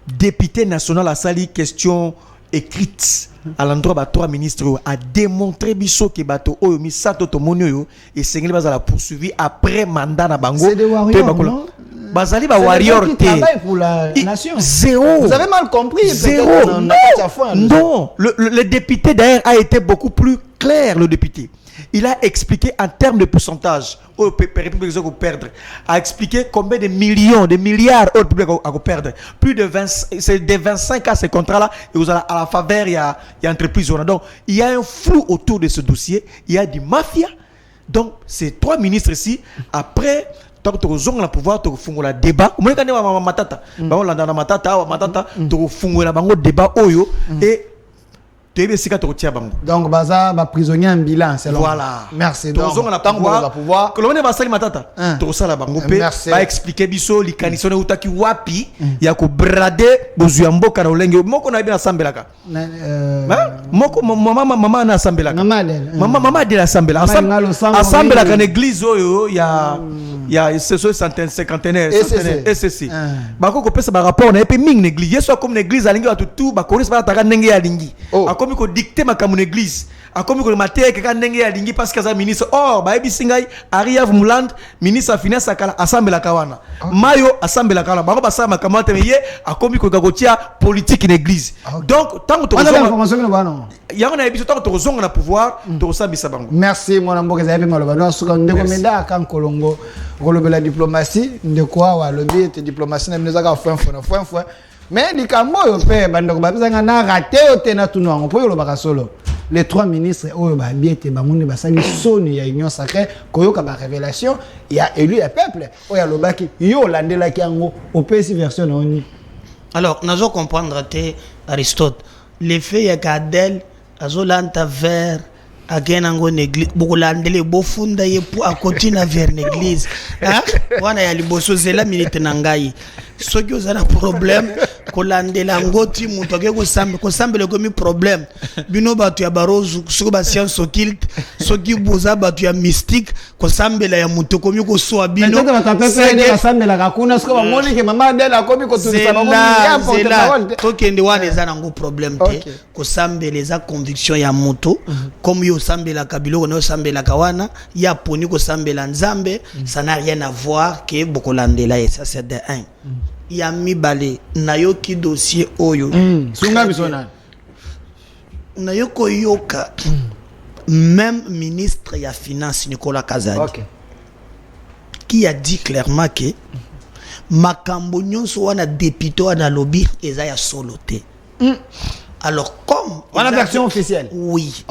Député national a sali question écrite à l'endroit de 3 ministres a démontré biso que bato oyo misato to monyo et sengeli bazala poursuivi après mandat na bango. C'est des warriors, non? Bazali ba warrior qui travaillent pour la nation. Zéro. Vous avez mal compris. Zéro. Non. Le député d'ailleurs a été beaucoup plus clair, le député. Il a expliqué en termes de pourcentage au République à perdre, a expliqué combien de millions, de milliards au République à perdre. Plus de 20, c'est des 25 à ces contrats-là, et vous à la faveur, il y a entreprise. Donc, il y a un flou autour de ce dossier, il y a du mafia. Donc, ces 3 ministres ici, après, tant que tu as le pouvoir, tu as le débat. Tu as le matata, débat, et donc baza ba prisonnier en bilan c'est voilà merci donc on a pouvoir que l'on est basali matata to sala bango pe ba expliquer biso li kanisone utaki wapi ya ko brader bozu mboka na olenge moko na bien asambelaka moko mama na asambelaka mama de asambelaka asambelaka na église oyo ya ce cinquantenaire SCC bako ko pesa ba rapport na epe ming église yeso comme église alingi watu tu ba koris ba taka ndenge ya lingi comme ko dicter ma comme église a comme ko maté que quand ndenge ya lingi parce que ça ministre ba ebi singai Ariav Muland ministre finance akala assemblée la kawana mayo assemblée la kala ba ba sa makamate meye a comme ko gagotia politique en église donc tant que ya on a ebi tant que to zonga na pouvoir to sambisa bango merci mon amboka za ebi maloba no suka ndeko meda kan kolongo rolobe la diplomatie ndeko wa lobi te diplomatie na minezaka fwen mais likambo yo pe bandoko babizanga na raté otena tunwango po yo baka solo les 3 ministres oyo ba biete bamundi basali soni ya union sacrée koyoka ba révélation ya élu ya peuple oya lobaki yo landela kiango opesi version oni alors nazo comprendre te Aristote l'effet ya Kadel azolanta vers agenango l'église bokolandele bofunda ye pour a continuer vers l'église wana ya liboso zela milite na ngai soki ozana problème kolandela ngoti muto ke ko sambele komi problème bino batu ya barozu soki ba science occulte soki boza batu ya mystique ko sambela ya muto komi ko soa bino c'est sambela kakuna soki ba moni ke mama dela komi ko tulisa ba moni to kende wana ezana ngo problème te ko sambela za conviction ya muto comme yo sambela kabilo no sambela kawana ya poni ko sambela nzambe ça n'a rien à voir que bokolandela et ça c'est de 1 ya mibale nayoki dossier oyo sunga bisona nayoko yoka même ministre ya finance Nicolas Kazadi qui a dit clairement que makambo nyonso wana député wana lobby eza ya soloté alors comme on a version officielle oui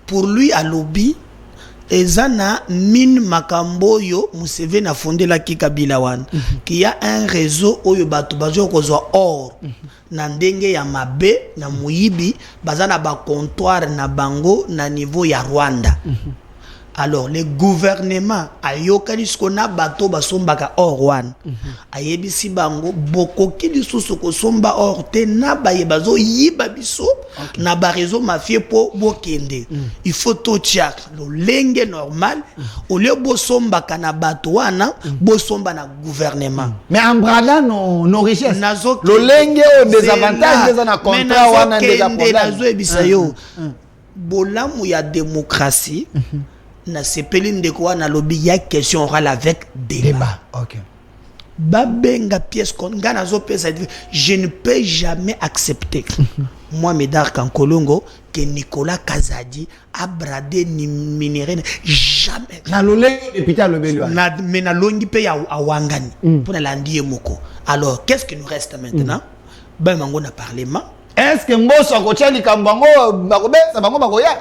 pour lui à lobby ezana mine makambo yo Museveni a fondé la Kabila wan qui a un réseau oyo bato bazo kozwa or na ndenge ya mabe na muyibi bazana ba comptoir na bango na niveau ya Rwanda alors le gouvernement ayokani skona bato basombaka or wan ayebisi bango bokoki lisusu kosomba or te na baye bazo yiba biso na ba réseau mafie po bokende il faut to tchak lo lenge normal au lieu bosombaka na bato wana bosomba na gouvernement mais en bradant nos richesses lo lenge au désavantage des na contrat wana déjà problème nazo ebisa yo bolamu ya démocratie na sepeli ndeko wana lobby ya question orale avec débat. Babenga pièce kon ngana zo pesa je ne peux jamais accepter moi Médard Kankolongo que Nicolas Kazadi a bradé ni minéré jamais na lolé député lobelwa na mais na longi pe ya awangani pour la ndie moko alors qu'est-ce qui nous reste maintenant ben mango na parlement est-ce que mboso akotia likambango bakobesa bango bakoya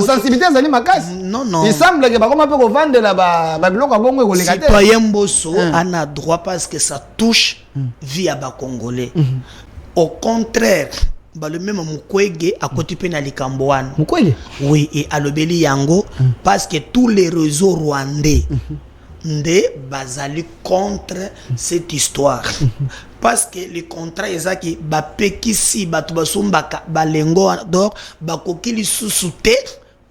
sensibilité zali makasi non il semble que bakoma pe ko vandela ba biloko bongo ekoleka te citoyen mboso ana droit parce que ça touche vie à ba congolais au contraire le même Mukwege à côté de Likamboan. Mukwege? Oui, et à l'obéli Yango, parce que tous les réseaux rwandais de basali contre cette histoire. Parce que les contrats ezaki ba pekisi ba tubasombaka ba lengo d'or ba kokili susute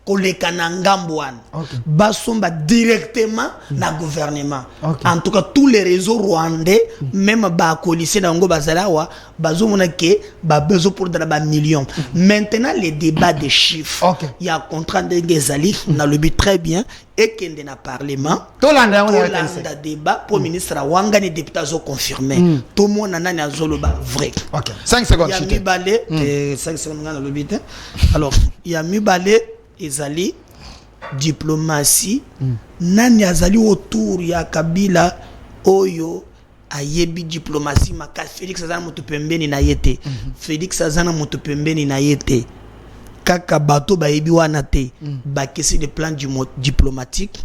koleka na ngambo wana basomba directement na gouvernement. En tout cas tous les réseaux rwandais même ba kolisi na ngo bazalawa bazomona ke ba besoin pour ba millions. Maintenant les débats des chiffres. Il y a contrat de Gezali na le but très bien et qu'il y a un parlement. Tolanda débat pour ministre Wanga les députés ont confirmé. Tout le monde a zoloba vrai. 5 secondes. Il y a mis balé 5 secondes dans le but. Alors il y a mis balé ezali diplomatie nani azali autour ya Kabila oyo ayebi diplomatie maka Félix azana moto pembeni na yete. Félix azana moto pembeni na yete. Kaka bato ba yebi wana te ba kesi de plan diplomatique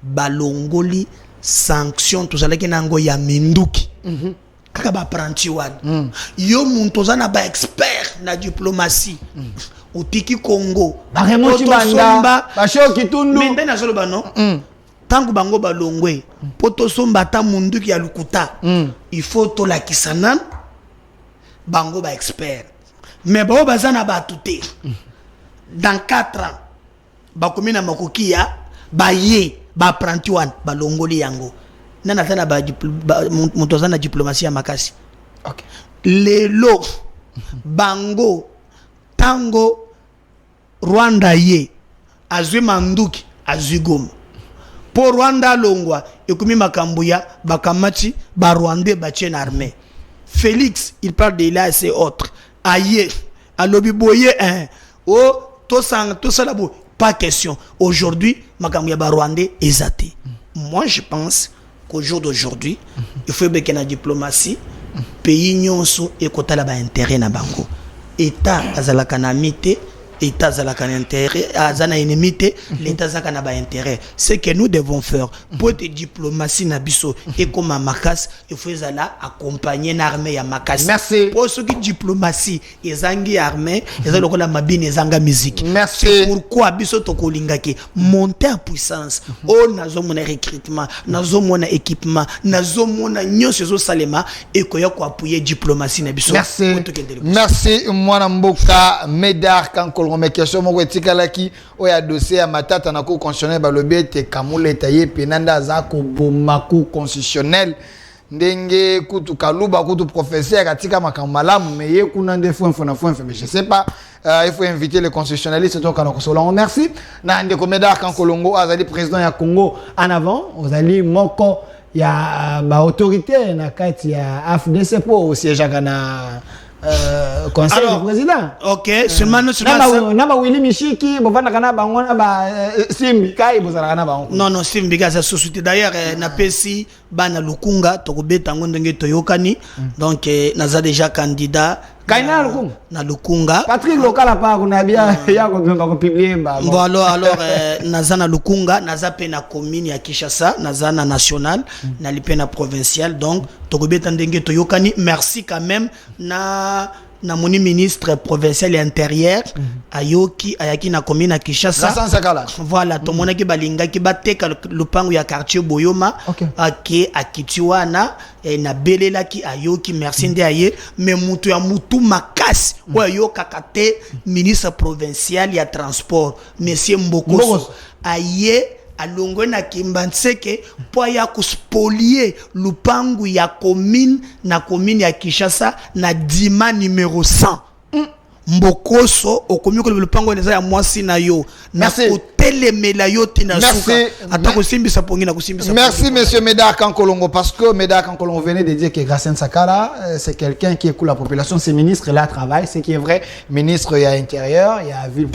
balongoli sanction to zalaki nango ya minduki kaka ba pranti wana yo muntu zana ba expert na diplomatie utiki Congo baremoti banda bashoki tundu mende na zolo bano tangu bango balongwe poto somba ta munduki ya lukuta il faut to la kisana bango ba expert mais ba bazana ba tuté dans 4 ans bakomina makokia baye ba pranti wan balongoli yango nana tana ba mutozana diplomatie ya makasi lelo bango tango Rwanda ye azwi manduki azwi Goma po Rwanda longwa ekumi makambuya bakamati ba Rwandais batie na armée. Félix il parle de là et c'est autre aye alobi boye to ça pas question aujourd'hui makambuya ba Rwandais ezate. Moi je pense qu'au jour d'aujourd'hui il faut que la diplomatie pays nyonso ekotala ba intérêt na bango état azalaka na mité état azalaka na intérêt azana enemité l'état azalaka na ba intérêt. Ce que nous devons faire pour de diplomatie na biso et comme makas il faut zala accompagner l'armée ya makas. Merci. Pour ce qui diplomatie ezangi armée ezalo ko la mabine ezanga musique. Merci. C'est pourquoi biso tokolinga ke monter en puissance o nazo mona recrutement nazo mona équipement nazo mona nyonso zo salema et ko ya ko appuyer diplomatie na biso. Merci. Merci mwana mboka Médard Kankolo mais question moko etikalaki oya dossier ya matata na cour constitutionnel balobi te kamule taye penanda zako bomaku constitutionnel ndenge kutu kaluba kutu professeur atika makamalamu mais ye kuna ndefo mais je sais pas il faut inviter les constitutionnalistes donc à Kosolon. Merci na ndeko Médard Kankolongo azali président ya Congo en avant ozali moko ya ba autorité na kati ya AFDC pour siège na conseil du président. OK, seulement naba Willy Mishiki bovana kana bangona ba Simbi kai bozala kana bango. Non Simbi ka sa société d'ailleurs na pesi bana lukunga tokobeta ngo ndenge toyokani donc naza déjà candidat Kaina lukunga na lukunga Patrick Lokala pa kuna bia ya ko publier ba. Bon alors naza na lukunga naza pe na commune ya Kinshasa naza na national na lipena provincial donc tokobeta ndenge toyokani. Merci quand même na moni ministre provincial et intérieur ayoki ayaki na commune à Kinshasa. Voilà to mona ki balinga ki bateka lupango ya quartier Boyoma ake akitiwana na belela ki ayoki merci nde aye mais mutu ya mutu makasi oyo kakate ministre provincial ya transport monsieur Mbokoso aye alongo na kimbanseke po ya kuspolier lupangu ya commune na commune ya Kinshasa na dima numéro 100 Mbokoso okomi ko lupangu neza ya mwasi na yo na kotelemela yo tina suka atako simbisa pongi na kusimbisa. Merci monsieur Médard Kankolongo parce que Médard Kankolongo venait de dire que Gracien Sakala c'est quelqu'un qui écoute la population, c'est ministre là travaille, c'est qui est vrai ministre il y a intérieur, il y a ville.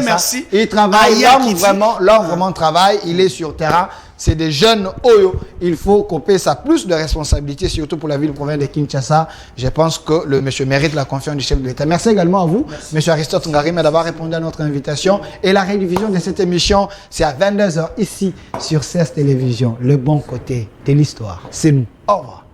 Merci. Il travaille l'homme vraiment travaille, il est sur terrain. C'est des jeunes Oyo. Il faut couper ça plus de responsabilités, surtout pour la ville province de Kinshasa. Je pense que le monsieur mérite la confiance du chef de l'État. Merci également à vous, monsieur Aristote Ngarime, d'avoir répondu à notre invitation. Et la rédivision de cette émission, c'est à 22h ici sur CES Télévision. Le bon côté de l'histoire, c'est nous. Au revoir.